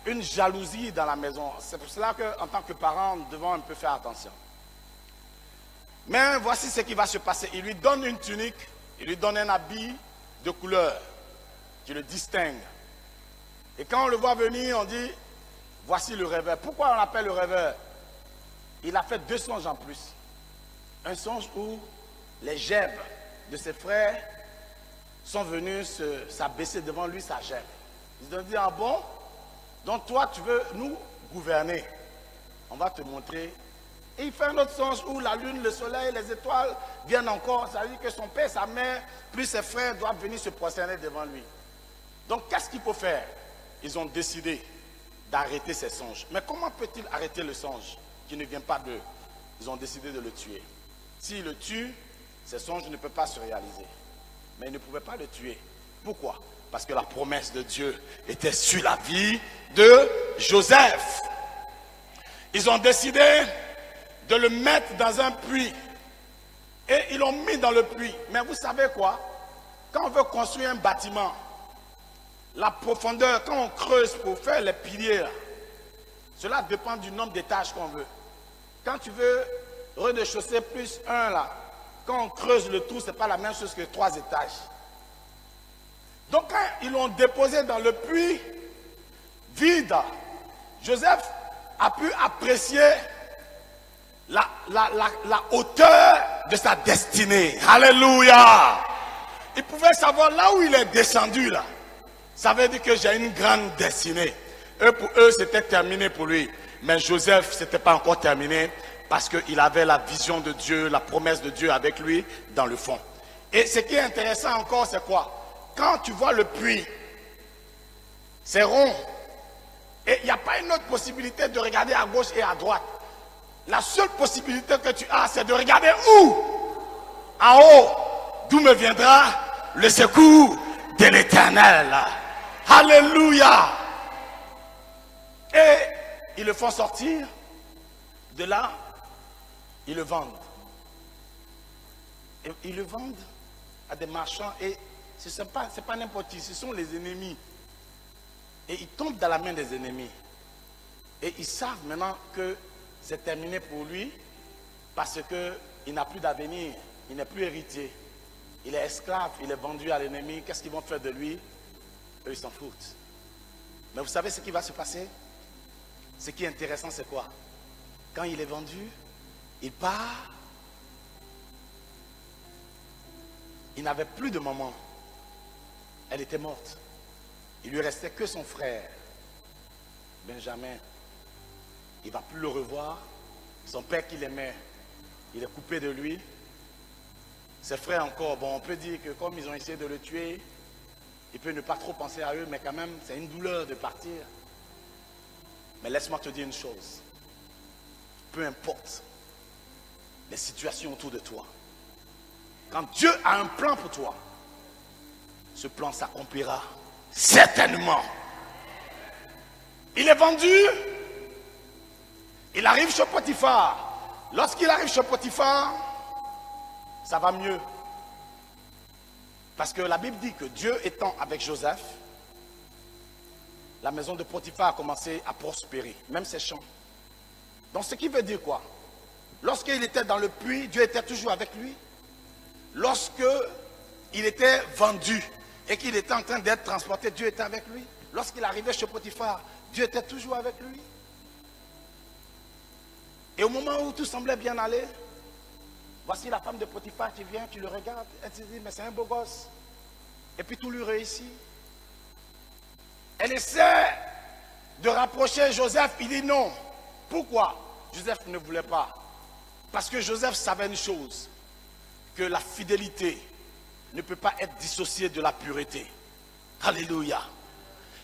une jalousie dans la maison. C'est pour cela qu'en tant que parents, nous devons un peu faire attention. Mais voici ce qui va se passer. Il lui donne une tunique, il lui donne un habit de couleur qui le distingue. Et quand on le voit venir, on dit, voici le rêveur. Pourquoi on l'appelle le rêveur? Il a fait 2 songes en plus. Un songe où les gerbes de ses frères sont venus s'abaisser devant lui, sa gerbe. Ils ont dit, ah bon? Donc toi, tu veux nous gouverner. On va te montrer. Et il fait un autre songe où la lune, le soleil, les étoiles viennent encore. Ça veut dire que son père, sa mère, plus ses frères doivent venir se prosterner devant lui. Donc qu'est-ce qu'il faut faire? Ils ont décidé d'arrêter ces songes. Mais comment peut-il arrêter le songe qui ne vient pas d'eux? Ils ont décidé de le tuer. S'ils le tuent, ces songes ne peuvent pas se réaliser. Mais ils ne pouvaient pas le tuer. Pourquoi? Parce que la promesse de Dieu était sur la vie de Joseph. Ils ont décidé de le mettre dans un puits. Et ils l'ont mis dans le puits. Mais vous savez quoi? Quand on veut construire un bâtiment, la profondeur, quand on creuse pour faire les piliers, là, cela dépend du nombre d'étages qu'on veut. Quand tu veux rez-de-chaussée plus 1 là, quand on creuse le trou, ce n'est pas la même chose que 3 étages. Donc quand ils l'ont déposé dans le puits vide, Joseph a pu apprécier la hauteur de sa destinée. Alléluia! Il pouvait savoir là où il est descendu là. Ça veut dire que j'ai une grande destinée. Pour eux, c'était terminé pour lui. Mais Joseph, ce n'était pas encore terminé parce qu'il avait la vision de Dieu, la promesse de Dieu avec lui dans le fond. Et ce qui est intéressant encore, c'est quoi? Quand tu vois le puits, c'est rond. Et il n'y a pas une autre possibilité de regarder à gauche et à droite. La seule possibilité que tu as, c'est de regarder où? En haut. D'où me viendra le secours de l'Éternel. Alléluia. Et ils le font sortir. De là, ils le vendent. Et ils le vendent à des marchands. Et ce n'est pas n'importe qui, ce sont les ennemis. Et ils tombent dans la main des ennemis. Et ils savent maintenant que c'est terminé pour lui parce qu'il n'a plus d'avenir, il n'est plus héritier. Il est esclave, il est vendu à l'ennemi. Qu'est-ce qu'ils vont faire de lui? Eux, ils s'en foutent. Mais vous savez ce qui va se passer? Ce qui est intéressant, c'est quoi? Quand il est vendu, il part. Il n'avait plus de maman. Elle était morte. Il lui restait que son frère, Benjamin. Il ne va plus le revoir. Son père qu'il aimait, il est coupé de lui. Ses frères encore, bon, on peut dire que comme ils ont essayé de le tuer, Il peut ne pas trop penser à eux, mais quand même, c'est une douleur de partir. Mais laisse-moi te dire une chose. Peu importe les situations autour de toi, quand Dieu a un plan pour toi, ce plan s'accomplira certainement. Il est vendu. Il arrive chez Potiphar. Lorsqu'il arrive chez Potiphar, ça va mieux. Parce que la Bible dit que Dieu étant avec Joseph, la maison de Potiphar a commencé à prospérer, même ses champs. Donc ce qui veut dire quoi? Lorsqu'il était dans le puits, Dieu était toujours avec lui. Lorsqu'il était vendu et qu'il était en train d'être transporté, Dieu était avec lui. Lorsqu'il arrivait chez Potiphar, Dieu était toujours avec lui. Et au moment où tout semblait bien aller, voici la femme de Potiphar qui vient, tu le regardes, elle te dit, mais c'est un beau gosse. Et puis tout lui réussit. Elle essaie de rapprocher Joseph, il dit non. Pourquoi? Joseph ne voulait pas. Parce que Joseph savait une chose, que la fidélité ne peut pas être dissociée de la pureté. Alléluia.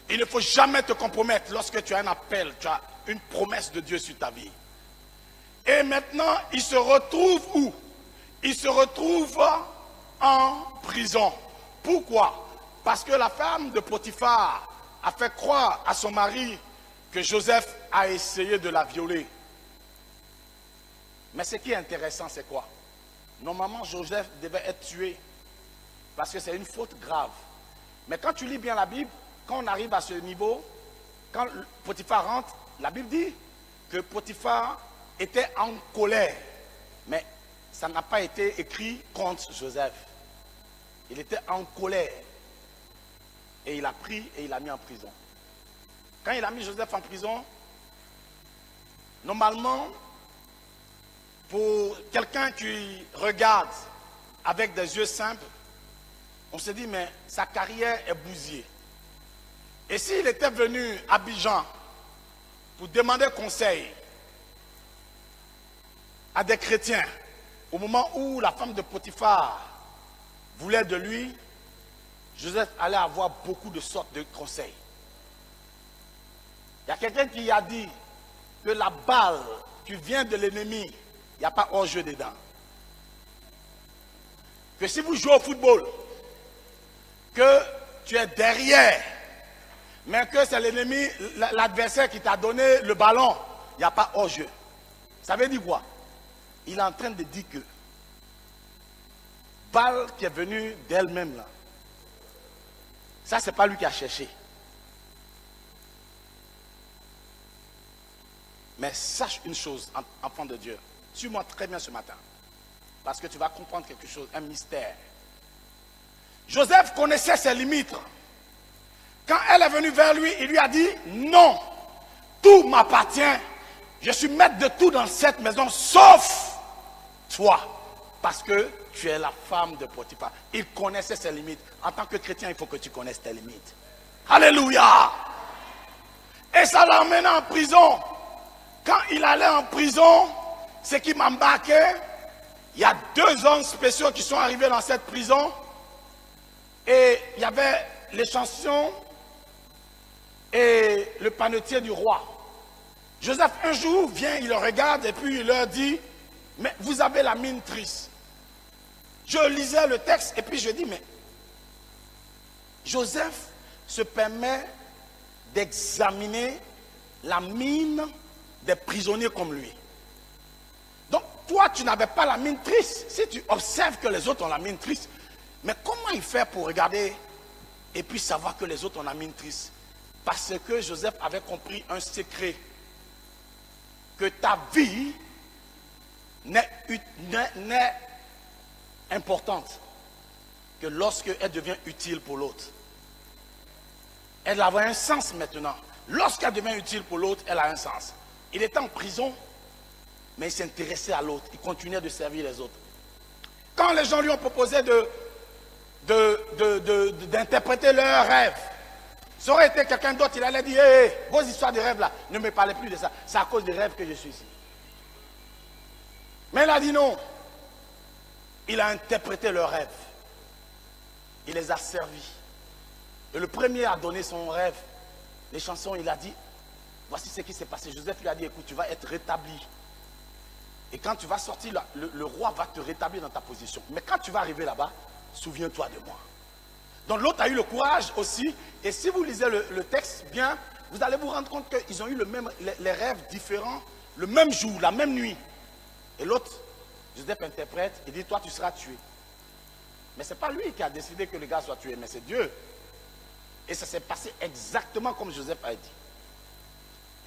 Il ne faut jamais te compromettre lorsque tu as un appel, tu as une promesse de Dieu sur ta vie. Et maintenant, il se retrouve où? Il se retrouve en prison. Pourquoi? Parce que la femme de Potiphar a fait croire à son mari que Joseph a essayé de la violer. Mais ce qui est intéressant, c'est quoi? Normalement, Joseph devait être tué parce que c'est une faute grave. Mais quand tu lis bien la Bible, quand on arrive à ce niveau, quand Potiphar rentre, la Bible dit que Potiphar était en colère. Mais ça n'a pas été écrit contre Joseph. Il était en colère. Et il a pris et il l'a mis en prison. Quand il a mis Joseph en prison, normalement, pour quelqu'un qui regarde avec des yeux simples, on se dit, mais sa carrière est bousillée. Et s'il était venu à Abidjan pour demander conseil à des chrétiens, au moment où la femme de Potiphar voulait de lui, Joseph allait avoir beaucoup de sortes de conseils. Il y a quelqu'un qui a dit que la balle qui vient de l'ennemi, il n'y a pas hors-jeu dedans. Que si vous jouez au football, que tu es derrière, mais que c'est l'ennemi, l'adversaire qui t'a donné le ballon, il n'y a pas hors-jeu. Ça veut dire quoi? Il est en train de dire que balle qui est venue d'elle-même là, ça c'est pas lui qui a cherché. Mais sache une chose, enfant de Dieu, suis-moi très bien ce matin, parce que tu vas comprendre quelque chose, un mystère. Joseph connaissait ses limites. Quand elle est venue vers lui, il lui a dit, non, tout m'appartient, je suis maître de tout dans cette maison, sauf toi, parce que tu es la femme de Potiphar. Il connaissait ses limites. En tant que chrétien, il faut que tu connaisses tes limites. Alléluia! Et ça l'a emmené en prison. Quand il allait en prison, ce qui m'embarquait, il y a 2 hommes spéciaux qui sont arrivés dans cette prison. Et il y avait l'échantillon et le panetier du roi. Joseph, un jour, vient, il le regarde et puis il leur dit, mais vous avez la mine triste. Je lisais le texte et puis je dis, mais Joseph se permet d'examiner la mine des prisonniers comme lui. Donc, toi, tu n'avais pas la mine triste. Si tu observes que les autres ont la mine triste, mais comment il fait pour regarder et puis savoir que les autres ont la mine triste? Parce que Joseph avait compris un secret. Que ta vie n'est importante que lorsqu'elle devient utile pour l'autre. Elle a un sens maintenant. Lorsqu'elle devient utile pour l'autre, elle a un sens. Il était en prison, mais il s'intéressait à l'autre. Il continuait de servir les autres. Quand les gens lui ont proposé d'interpréter leurs rêves, ça aurait été quelqu'un d'autre, il allait dire, hey, vos histoires de rêves là, ne me parlez plus de ça. C'est à cause des rêves que je suis ici. Mais il a dit non. Il a interprété leurs rêves. Il les a servis. Et le premier a donné son rêve. Les chansons, il a dit, voici ce qui s'est passé. Joseph lui a dit, écoute, tu vas être rétabli. Et quand tu vas sortir, le roi va te rétablir dans ta position. Mais quand tu vas arriver là-bas, souviens-toi de moi. Donc l'autre a eu le courage aussi. Et si vous lisez le texte bien, vous allez vous rendre compte qu'ils ont eu les rêves différents, le même jour, la même nuit. Et l'autre, Joseph interprète et dit, toi tu seras tué. Mais ce n'est pas lui qui a décidé que le gars soit tué, mais c'est Dieu. Et ça s'est passé exactement comme Joseph a dit.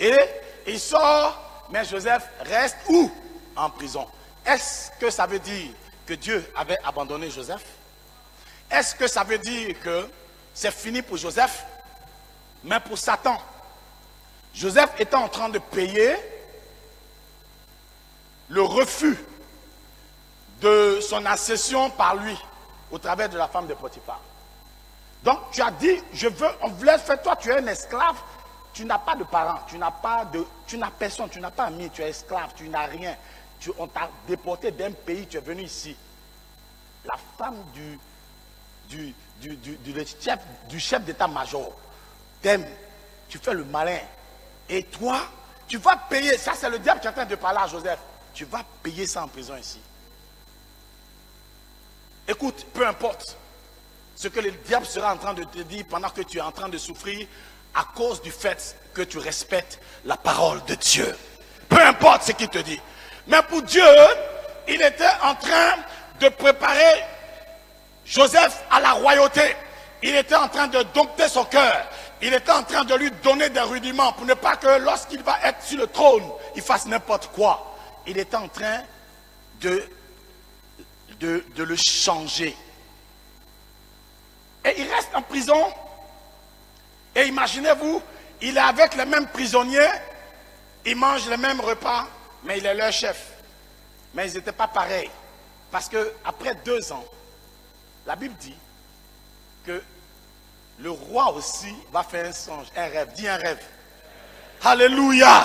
Et il sort, mais Joseph reste où? En prison. Est-ce que ça veut dire que Dieu avait abandonné Joseph? Est-ce que ça veut dire que c'est fini pour Joseph? Mais pour Satan, Joseph était en train de payer le refus de son accession par lui au travers de la femme de Potiphar. Donc tu as dit, on voulait faire, toi tu es un esclave, tu n'as pas de parents, tu n'as personne, tu n'as pas ami, tu es esclave, tu n'as rien. On t'a déporté d'un pays, tu es venu ici. La femme du chef d'état-major t'aime, tu fais le malin. Et toi, tu vas payer, ça c'est le diable qui est en train de parler à Joseph. Tu vas payer ça en prison ici. Écoute, peu importe ce que le diable sera en train de te dire pendant que tu es en train de souffrir à cause du fait que tu respectes la parole de Dieu. Peu importe ce qu'il te dit. Mais pour Dieu, il était en train de préparer Joseph à la royauté. Il était en train de dompter son cœur. Il était en train de lui donner des rudiments pour ne pas que lorsqu'il va être sur le trône, il fasse n'importe quoi. Il était en train de le changer. Et il reste en prison. Et imaginez-vous, il est avec les mêmes prisonniers, il mange les mêmes repas, mais il est leur chef. Mais ils n'étaient pas pareils. Parce qu'après 2 ans, la Bible dit que le roi aussi va faire un songe, un rêve. Dis un rêve. Alléluia.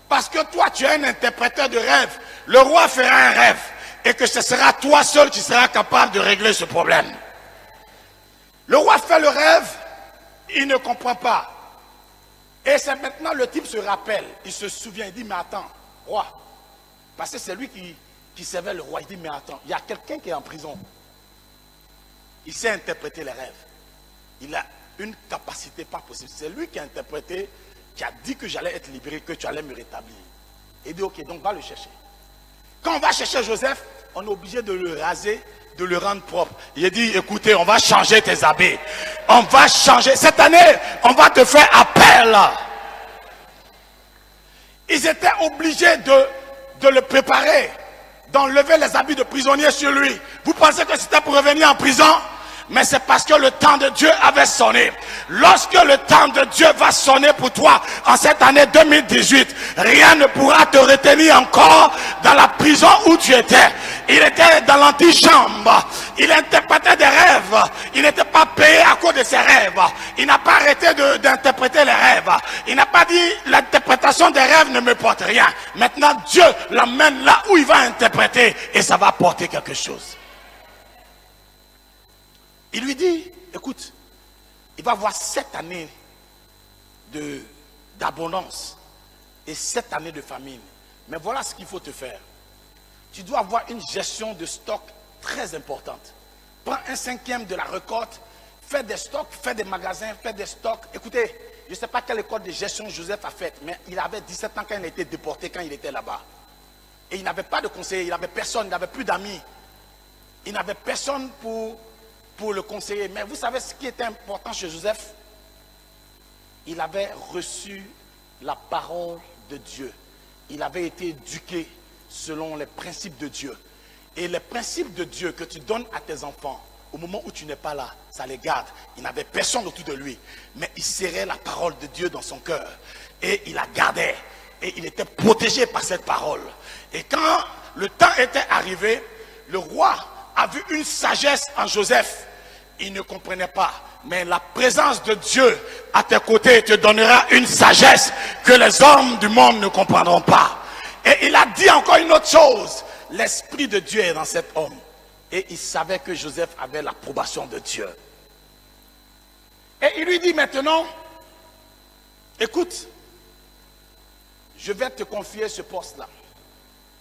Parce que toi, tu es un interpréteur de rêve. Le roi fera un rêve. Et que ce sera toi seul qui seras capable de régler ce problème. Le roi fait le rêve. Il ne comprend pas. Et c'est maintenant le type se rappelle. Il se souvient. Il dit, mais attends, roi. Parce que c'est lui qui servait le roi. Il dit, mais attends, il y a quelqu'un qui est en prison. Il sait interpréter les rêves. Il a une capacité pas possible. C'est lui qui a interprété, qui a dit que j'allais être libéré, que tu allais me rétablir. Il dit, ok, donc va le chercher. Quand on va chercher Joseph, on est obligé de le raser, de le rendre propre. Il dit, écoutez, on va changer tes habits. On va changer. Cette année, on va te faire appel. Ils étaient obligés de le préparer, d'enlever les habits de prisonnier sur lui. Vous pensez que c'était pour revenir en prison? Mais c'est parce que le temps de Dieu avait sonné. Lorsque le temps de Dieu va sonner pour toi en cette année 2018, rien ne pourra te retenir encore dans la prison où tu étais. Il était dans l'antichambre. Il interprétait des rêves. Il n'était pas payé à cause de ses rêves. Il n'a pas arrêté d'interpréter les rêves. Il n'a pas dit l'interprétation des rêves ne me porte rien. Maintenant Dieu l'emmène là où il va interpréter et ça va porter quelque chose. Il lui dit, écoute, il va avoir 7 années d'abondance et 7 années de famine. Mais voilà ce qu'il faut te faire. Tu dois avoir une gestion de stock très importante. Prends 1/5 de la récolte, fais des stocks, fais des magasins, fais des stocks. Écoutez, je ne sais pas quelle école de gestion Joseph a faite, mais il avait 17 ans quand il a été déporté, quand il était là-bas. Et il n'avait pas de conseiller, il n'avait personne, il n'avait plus d'amis. Il n'avait personne pour le conseiller. Mais vous savez ce qui était important chez Joseph? Il avait reçu la parole de Dieu. Il avait été éduqué selon les principes de Dieu. Et les principes de Dieu que tu donnes à tes enfants, au moment où tu n'es pas là, ça les garde. Il n'avait personne autour de lui. Mais il serrait la parole de Dieu dans son cœur. Et il la gardait. Et il était protégé par cette parole. Et quand le temps était arrivé, le roi a vu une sagesse en Joseph. Il ne comprenait pas. Mais la présence de Dieu à tes côtés te donnera une sagesse que les hommes du monde ne comprendront pas. Et il a dit encore une autre chose. L'esprit de Dieu est dans cet homme. Et il savait que Joseph avait l'approbation de Dieu. Et il lui dit maintenant, écoute, je vais te confier ce poste-là.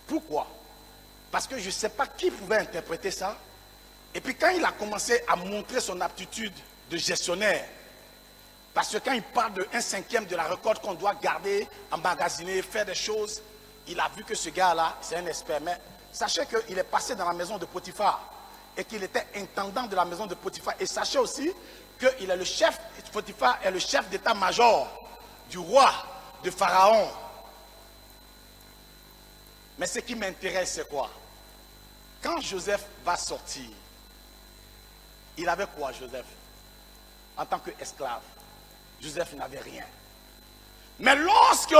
Pourquoi? Parce que je ne sais pas qui pouvait interpréter ça. Et puis quand il a commencé à montrer son aptitude de gestionnaire, parce que quand il parle de 1/5 de la récolte qu'on doit garder, emmagasiner, faire des choses, il a vu que ce gars-là, c'est un expert. Mais sachez qu'il est passé dans la maison de Potiphar et qu'il était intendant de la maison de Potiphar. Et sachez aussi qu'il est le chef, Potiphar est le chef d'état-major du roi de Pharaon. Mais ce qui m'intéresse, c'est quoi? Quand Joseph va sortir, il avait quoi, Joseph? En tant qu'esclave, Joseph n'avait rien. Mais lorsque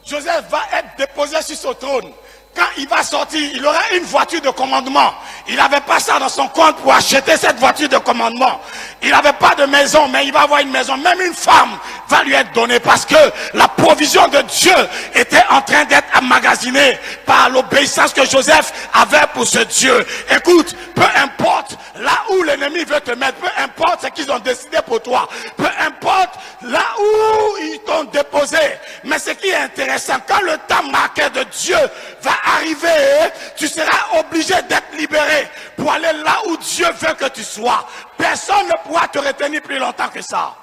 Joseph va être déposé sur son trône, quand il va sortir, il aura une voiture de commandement. Il n'avait pas ça dans son compte pour acheter cette voiture de commandement. Il n'avait pas de maison, mais il va avoir une maison. Même une femme va lui être donnée parce que la provision de Dieu était en train d'être emmagasinée par l'obéissance que Joseph avait pour ce Dieu. Écoute, peu importe là où l'ennemi veut te mettre, peu importe ce qu'ils ont décidé pour toi, peu importe là où ils t'ont déposé, mais ce qui est intéressant, quand le temps marqué de Dieu va arriver, tu seras obligé d'être libéré pour aller là où Dieu veut que tu sois. Personne ne pourra te retenir plus longtemps que ça.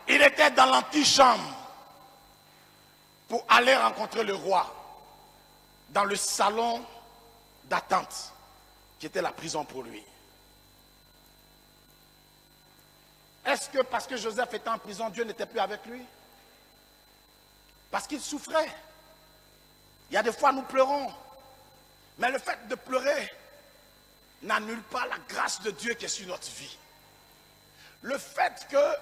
Il était dans l'antichambre pour aller rencontrer le roi dans le salon d'attente qui était la prison pour lui. Est-ce que parce que Joseph était en prison, Dieu n'était plus avec lui? Parce qu'il souffrait. Il y a des fois nous pleurons. Mais le fait de pleurer n'annule pas la grâce de Dieu qui est sur notre vie. Le fait que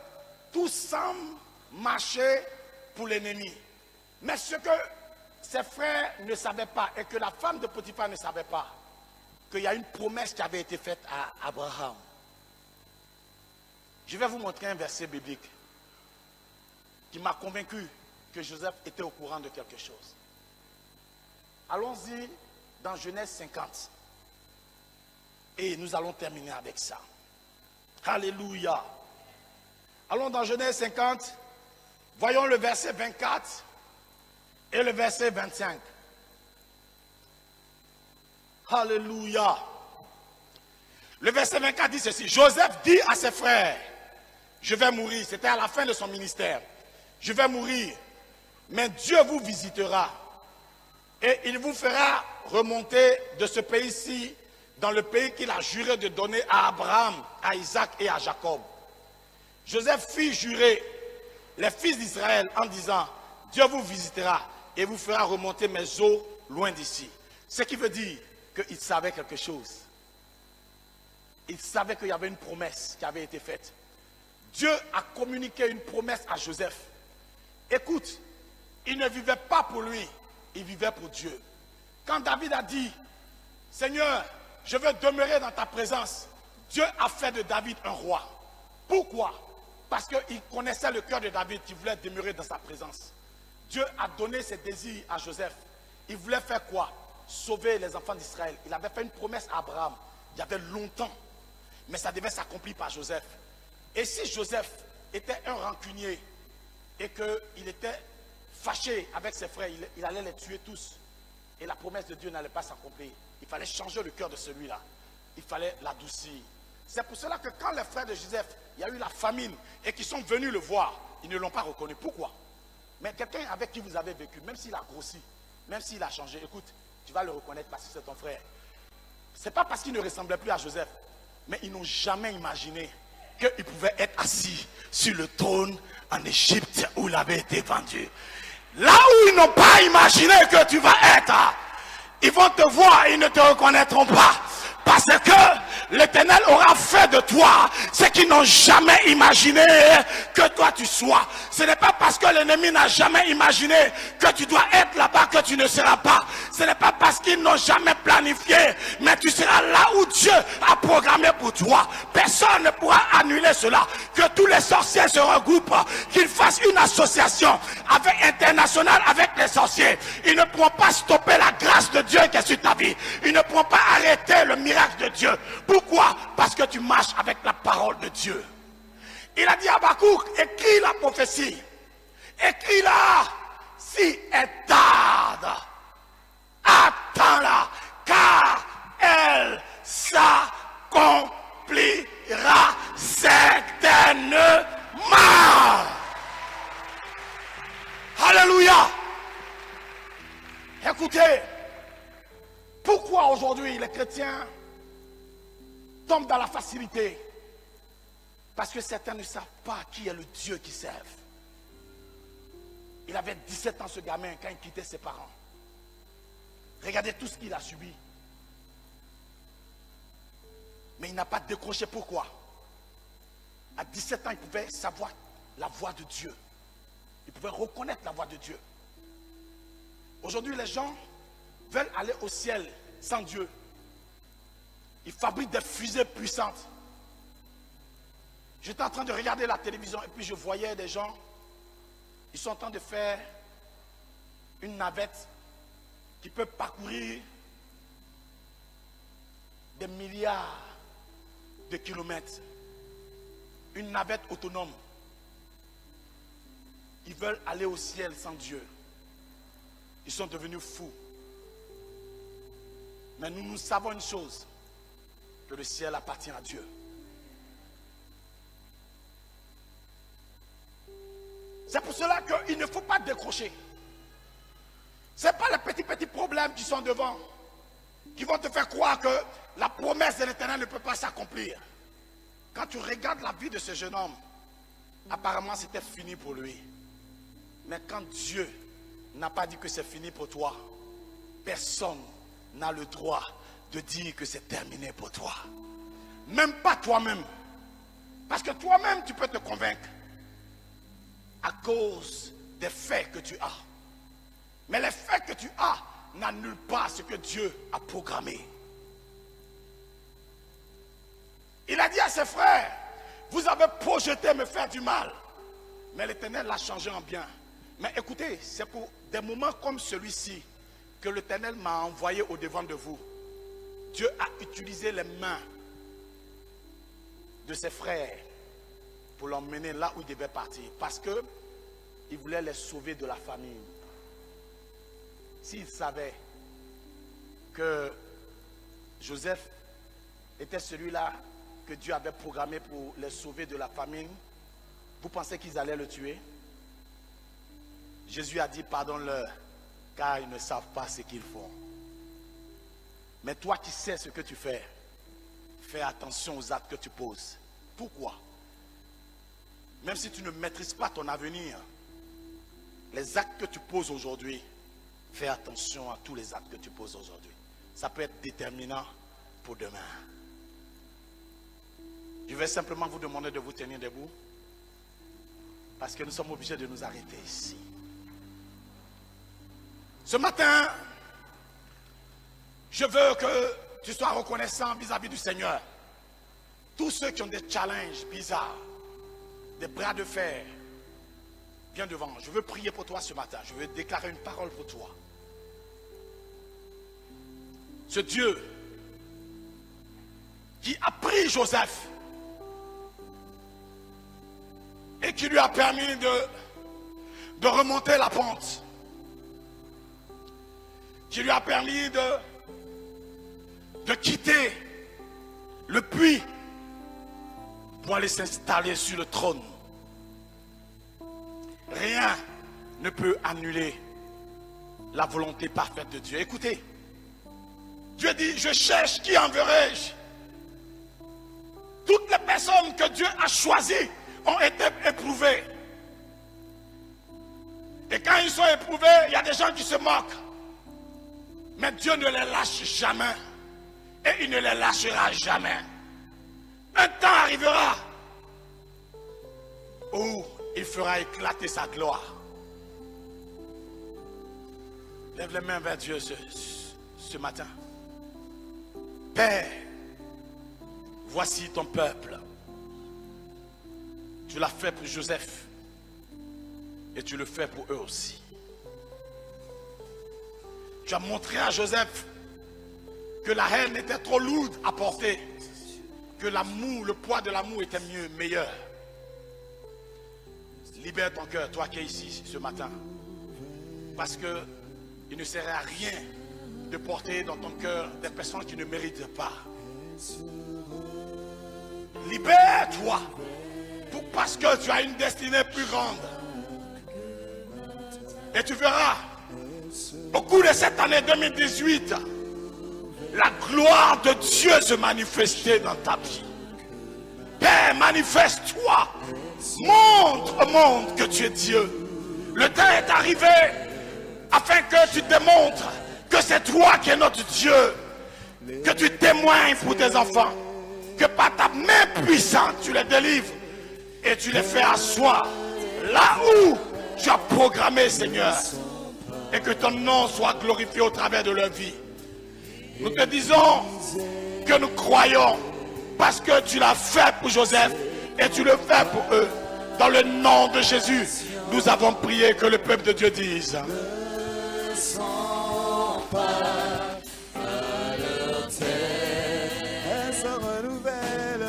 tout semble marcher pour l'ennemi. Mais ce que ses frères ne savaient pas et que la femme de Potiphar ne savait pas, qu'il y a une promesse qui avait été faite à Abraham. Je vais vous montrer un verset biblique qui m'a convaincu que Joseph était au courant de quelque chose. Allons-y dans Genèse 50. Et nous allons terminer avec ça. Alléluia. Allons dans Genèse 50. Voyons le verset 24 et le verset 25. Alléluia. Le verset 24 dit ceci. Joseph dit à ses frères, je vais mourir. C'était à la fin de son ministère. Je vais mourir. Mais Dieu vous visitera. Et il vous fera remonter de ce pays-ci dans le pays qu'il a juré de donner à Abraham, à Isaac et à Jacob. Joseph fit jurer les fils d'Israël en disant, Dieu vous visitera et vous fera remonter mes eaux loin d'ici. Ce qui veut dire qu'il savait quelque chose. Il savait qu'il y avait une promesse qui avait été faite. Dieu a communiqué une promesse à Joseph. Écoute, il ne vivait pas pour lui, il vivait pour Dieu. Quand David a dit, Seigneur, je veux demeurer dans ta présence, Dieu a fait de David un roi. Pourquoi? Parce qu'il connaissait le cœur de David qui voulait demeurer dans sa présence. Dieu a donné ses désirs à Joseph. Il voulait faire quoi? Sauver les enfants d'Israël. Il avait fait une promesse à Abraham il y avait longtemps. Mais ça devait s'accomplir par Joseph. Et si Joseph était un rancunier et qu'il était fâché avec ses frères, il allait les tuer tous. Et la promesse de Dieu n'allait pas s'accomplir. Il fallait changer le cœur de celui-là. Il fallait l'adoucir. C'est pour cela que quand les frères de Joseph, il y a eu la famine et qu'ils sont venus le voir, ils ne l'ont pas reconnu. Pourquoi? Mais quelqu'un avec qui vous avez vécu, même s'il a grossi, même s'il a changé, écoute, tu vas le reconnaître parce que c'est ton frère. Ce n'est pas parce qu'il ne ressemblait plus à Joseph, mais ils n'ont jamais imaginé qu'il pouvait être assis sur le trône en Égypte où il avait été vendu. Là où ils n'ont pas imaginé que tu vas être, ils vont te voir et ils ne te reconnaîtront pas. Parce que l'Éternel aura fait de toi ce qu'ils n'ont jamais imaginé que toi tu sois. Ce n'est pas parce que l'ennemi n'a jamais imaginé que tu dois être là-bas que tu ne seras pas. Ce n'est pas parce qu'ils n'ont jamais planifié, mais tu seras là où Dieu a programmé pour toi. Personne ne pourra annuler cela. Que tous les sorciers se regroupent, qu'ils fassent une association internationale avec les sorciers. Ils ne pourront pas stopper la grâce de Dieu qui est sur ta vie. Ils ne pourront pas arrêter le miracle de Dieu. Pourquoi? Parce que tu marches avec la parole de Dieu. Il a dit à Habakkuk, écris la prophétie. Écris-la si elle tarde. Attends-la, car elle s'accomplira certainement. Alléluia. Écoutez, pourquoi aujourd'hui les chrétiens tombent dans la facilité? Parce que certains ne savent pas qui est le Dieu qu'ils servent. Il avait 17 ans ce gamin quand il quittait ses parents. Regardez tout ce qu'il a subi. Mais il n'a pas décroché. Pourquoi? À 17 ans, il pouvait savoir la voix de Dieu. Il pouvait reconnaître la voix de Dieu. Aujourd'hui, les gens veulent aller au ciel sans Dieu. Ils fabriquent des fusées puissantes. J'étais en train de regarder la télévision et puis je voyais des gens. Ils sont en train de faire une navette qui peut parcourir des milliards de kilomètres. Une navette autonome. Ils veulent aller au ciel sans Dieu. Ils sont devenus fous. Mais nous savons une chose, que le ciel appartient à Dieu. C'est pour cela qu'il ne faut pas décrocher. Ce n'est pas les petits problèmes qui sont devant, qui vont te faire croire que la promesse de l'Éternel ne peut pas s'accomplir. Quand tu regardes la vie de ce jeune homme, apparemment c'était fini pour lui. Mais quand Dieu n'a pas dit que c'est fini pour toi, personne n'a le droit de dire que c'est terminé pour toi. Même pas toi-même. Parce que toi-même tu peux te convaincre à cause des faits que tu as. Mais les faits que tu as n'annulent pas ce que Dieu a programmé. Il a dit à ses frères, vous avez projeté me faire du mal, mais l'Éternel l'a changé en bien. Mais écoutez, c'est pour des moments comme celui-ci que l'Éternel m'a envoyé au devant de vous. Dieu a utilisé les mains de ses frères pour l'emmener là où il devait partir. Parce qu'il voulait les sauver de la famine. S'il savait que Joseph était celui-là que Dieu avait programmé pour les sauver de la famine, vous pensez qu'ils allaient le tuer? Jésus a dit, pardonne-leur, car ils ne savent pas ce qu'ils font. Mais toi qui sais ce que tu fais, fais attention aux actes que tu poses. Pourquoi? Même si tu ne maîtrises pas ton avenir, les actes que tu poses aujourd'hui, fais attention à tous les actes que tu poses aujourd'hui. Ça peut être déterminant pour demain. Je vais simplement vous demander de vous tenir debout, parce que nous sommes obligés de nous arrêter ici. Ce matin, je veux que tu sois reconnaissant vis-à-vis du Seigneur. Tous ceux qui ont des challenges bizarres, des bras de fer, viens devant. Je veux prier pour toi ce matin. Je veux déclarer une parole pour toi. Ce Dieu qui a pris Joseph et qui lui a permis de remonter la pente, qui lui a permis de quitter le puits pour aller s'installer sur le trône. Rien ne peut annuler la volonté parfaite de Dieu. Écoutez, Dieu dit, je cherche, qui enverrai-je? Toutes les personnes que Dieu a choisies ont été éprouvées. Et quand ils sont éprouvés, il y a des gens qui se moquent. Mais Dieu ne les lâche jamais. Et il ne les lâchera jamais. Un temps arrivera où il fera éclater sa gloire. Lève les mains vers Dieu ce matin. Père, voici ton peuple. Tu l'as fait pour Joseph. Et tu le fais pour eux aussi. Tu as montré à Joseph que la haine était trop lourde à porter. Que l'amour, le poids de l'amour était meilleur. libère ton cœur, toi qui es ici ce matin. Parce que il ne sert à rien de porter dans ton cœur des personnes qui ne méritent pas. Libère-toi parce que tu as une destinée plus grande. Et tu verras, au cours de cette année 2018, la gloire de Dieu se manifester dans ta vie. Père, manifeste-toi. Montre au monde que tu es Dieu. Le temps est arrivé afin que tu démontres que c'est toi qui es notre Dieu. Que tu témoignes pour tes enfants. Que par ta main puissante, tu les délivres et tu les fais asseoir là où tu as programmé, Seigneur. Et que ton nom soit glorifié au travers de leur vie. Nous te disons que nous croyons parce que tu l'as fait pour Joseph et tu le fais pour eux. Dans le nom de Jésus, nous avons prié, que le peuple de Dieu dise. Ne sens pas leur terre. Elle se renouvelle.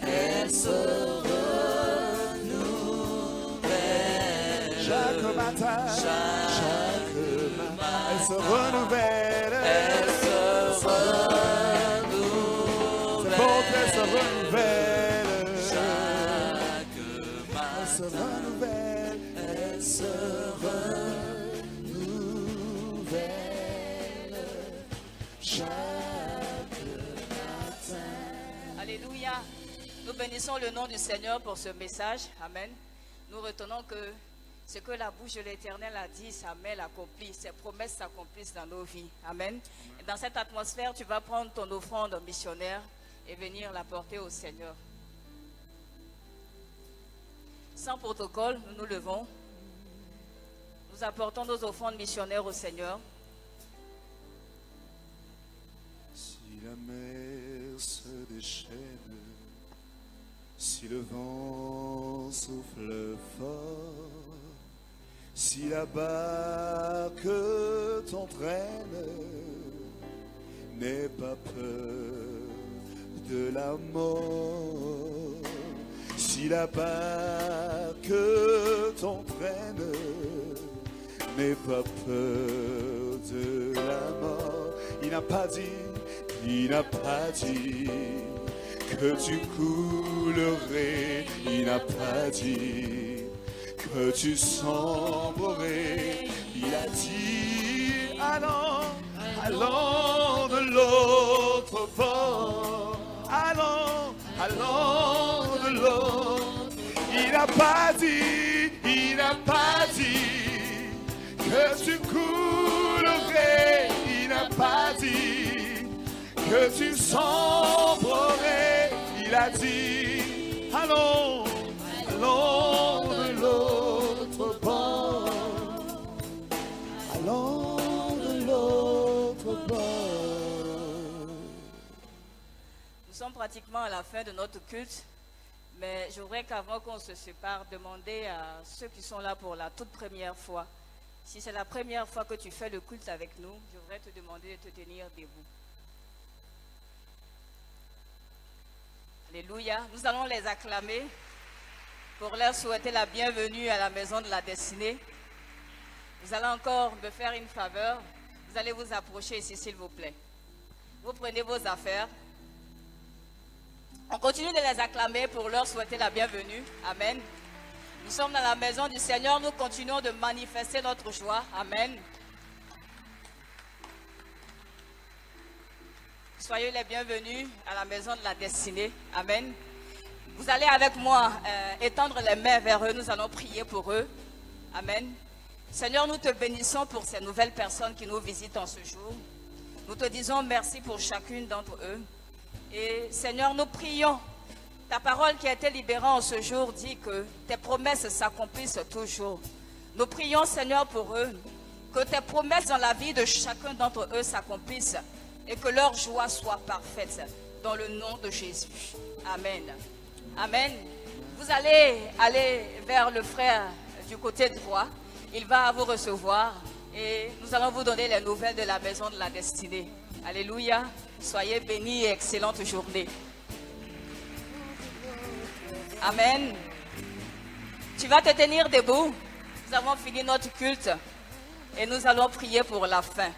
Elle se renouvelle. Chaque matin. Chaque matin. Elle se renouvelle. Elle se renouvelle. C'est bon qu'elle se renouvelle. Chaque matin. Elle se renouvelle. Elle se renouvelle. Chaque matin. Alléluia. Nous bénissons le nom du Seigneur pour ce message. Amen. Nous retenons que ce que la bouche de l'Éternel a dit, sa main l'accomplit. Ses promesses s'accomplissent dans nos vies. Amen. Et dans cette atmosphère, tu vas prendre ton offrande missionnaire et venir la porter au Seigneur. Sans protocole, nous nous levons. Nous apportons nos offrandes missionnaires au Seigneur. Si la mer se déchaîne, si le vent souffle fort, si la barque t'entraîne, n'aie pas peur de la mort. Si la barque t'entraîne, n'aie pas peur de la mort. Il n'a pas dit que tu coulerais. Il n'a pas dit que tu sombrerais. Il a dit allons de l'autre bord. Allons de l'autre. Il n'a pas dit que tu coulerais. Il n'a pas dit que tu sombrerais. Il a dit allons de l'autre bord. Allons de l'autre bord. Nous sommes pratiquement à la fin de notre culte, mais je voudrais qu'avant qu'on se sépare, demander à ceux qui sont là pour la toute première fois, si c'est la première fois que tu fais le culte avec nous, je voudrais te demander de te tenir debout. Alléluia. Nous allons les acclamer pour leur souhaiter la bienvenue à la maison de la destinée. Vous allez encore me faire une faveur. Vous allez vous approcher ici, s'il vous plaît. Vous prenez vos affaires. On continue de les acclamer pour leur souhaiter la bienvenue. Amen. Nous sommes dans la maison du Seigneur. Nous continuons de manifester notre joie. Amen. Soyez les bienvenus à la maison de la destinée. Amen. Vous allez avec moi étendre les mains vers eux. Nous allons prier pour eux. Amen. Seigneur, nous te bénissons pour ces nouvelles personnes qui nous visitent en ce jour. Nous te disons merci pour chacune d'entre eux. Et Seigneur, nous prions. Ta parole qui a été libérée en ce jour dit que tes promesses s'accomplissent toujours. Nous prions, Seigneur, pour eux, que tes promesses dans la vie de chacun d'entre eux s'accomplissent et que leur joie soit parfaite dans le nom de Jésus. Amen. Amen. Vous allez aller vers le frère du côté droit. Il va vous recevoir et nous allons vous donner les nouvelles de la maison de la destinée. Alléluia. Soyez bénis et excellente journée. Amen. Tu vas te tenir debout. Nous avons fini notre culte et nous allons prier pour la fin.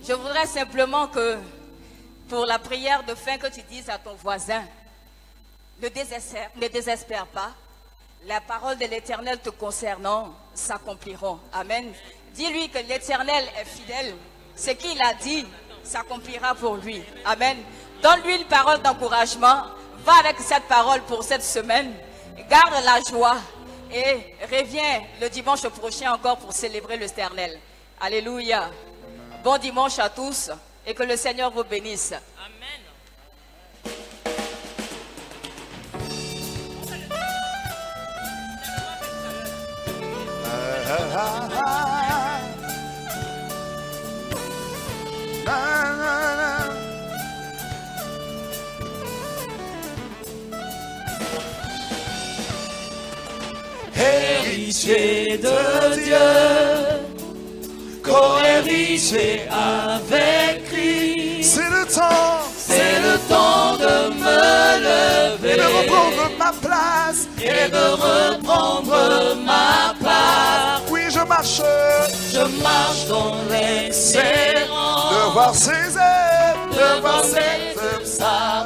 Je voudrais simplement que pour la prière de fin que tu dises à ton voisin, ne désespère pas. La parole de l'Éternel te concernant s'accompliront. Amen. Dis-lui que l'Éternel est fidèle. Ce qu'il a dit s'accomplira pour lui. Amen. Donne-lui une parole d'encouragement. Va avec cette parole pour cette semaine. Garde la joie et reviens le dimanche prochain encore pour célébrer l'Éternel. Alléluia. Bon dimanche à tous et que le Seigneur vous bénisse. Amen. Héritier de Dieu, co-héritier avec Christ. C'est le temps de me lever et de reprendre ma place. Oui, je marche dans l'espérance de voir ses œuvres, sa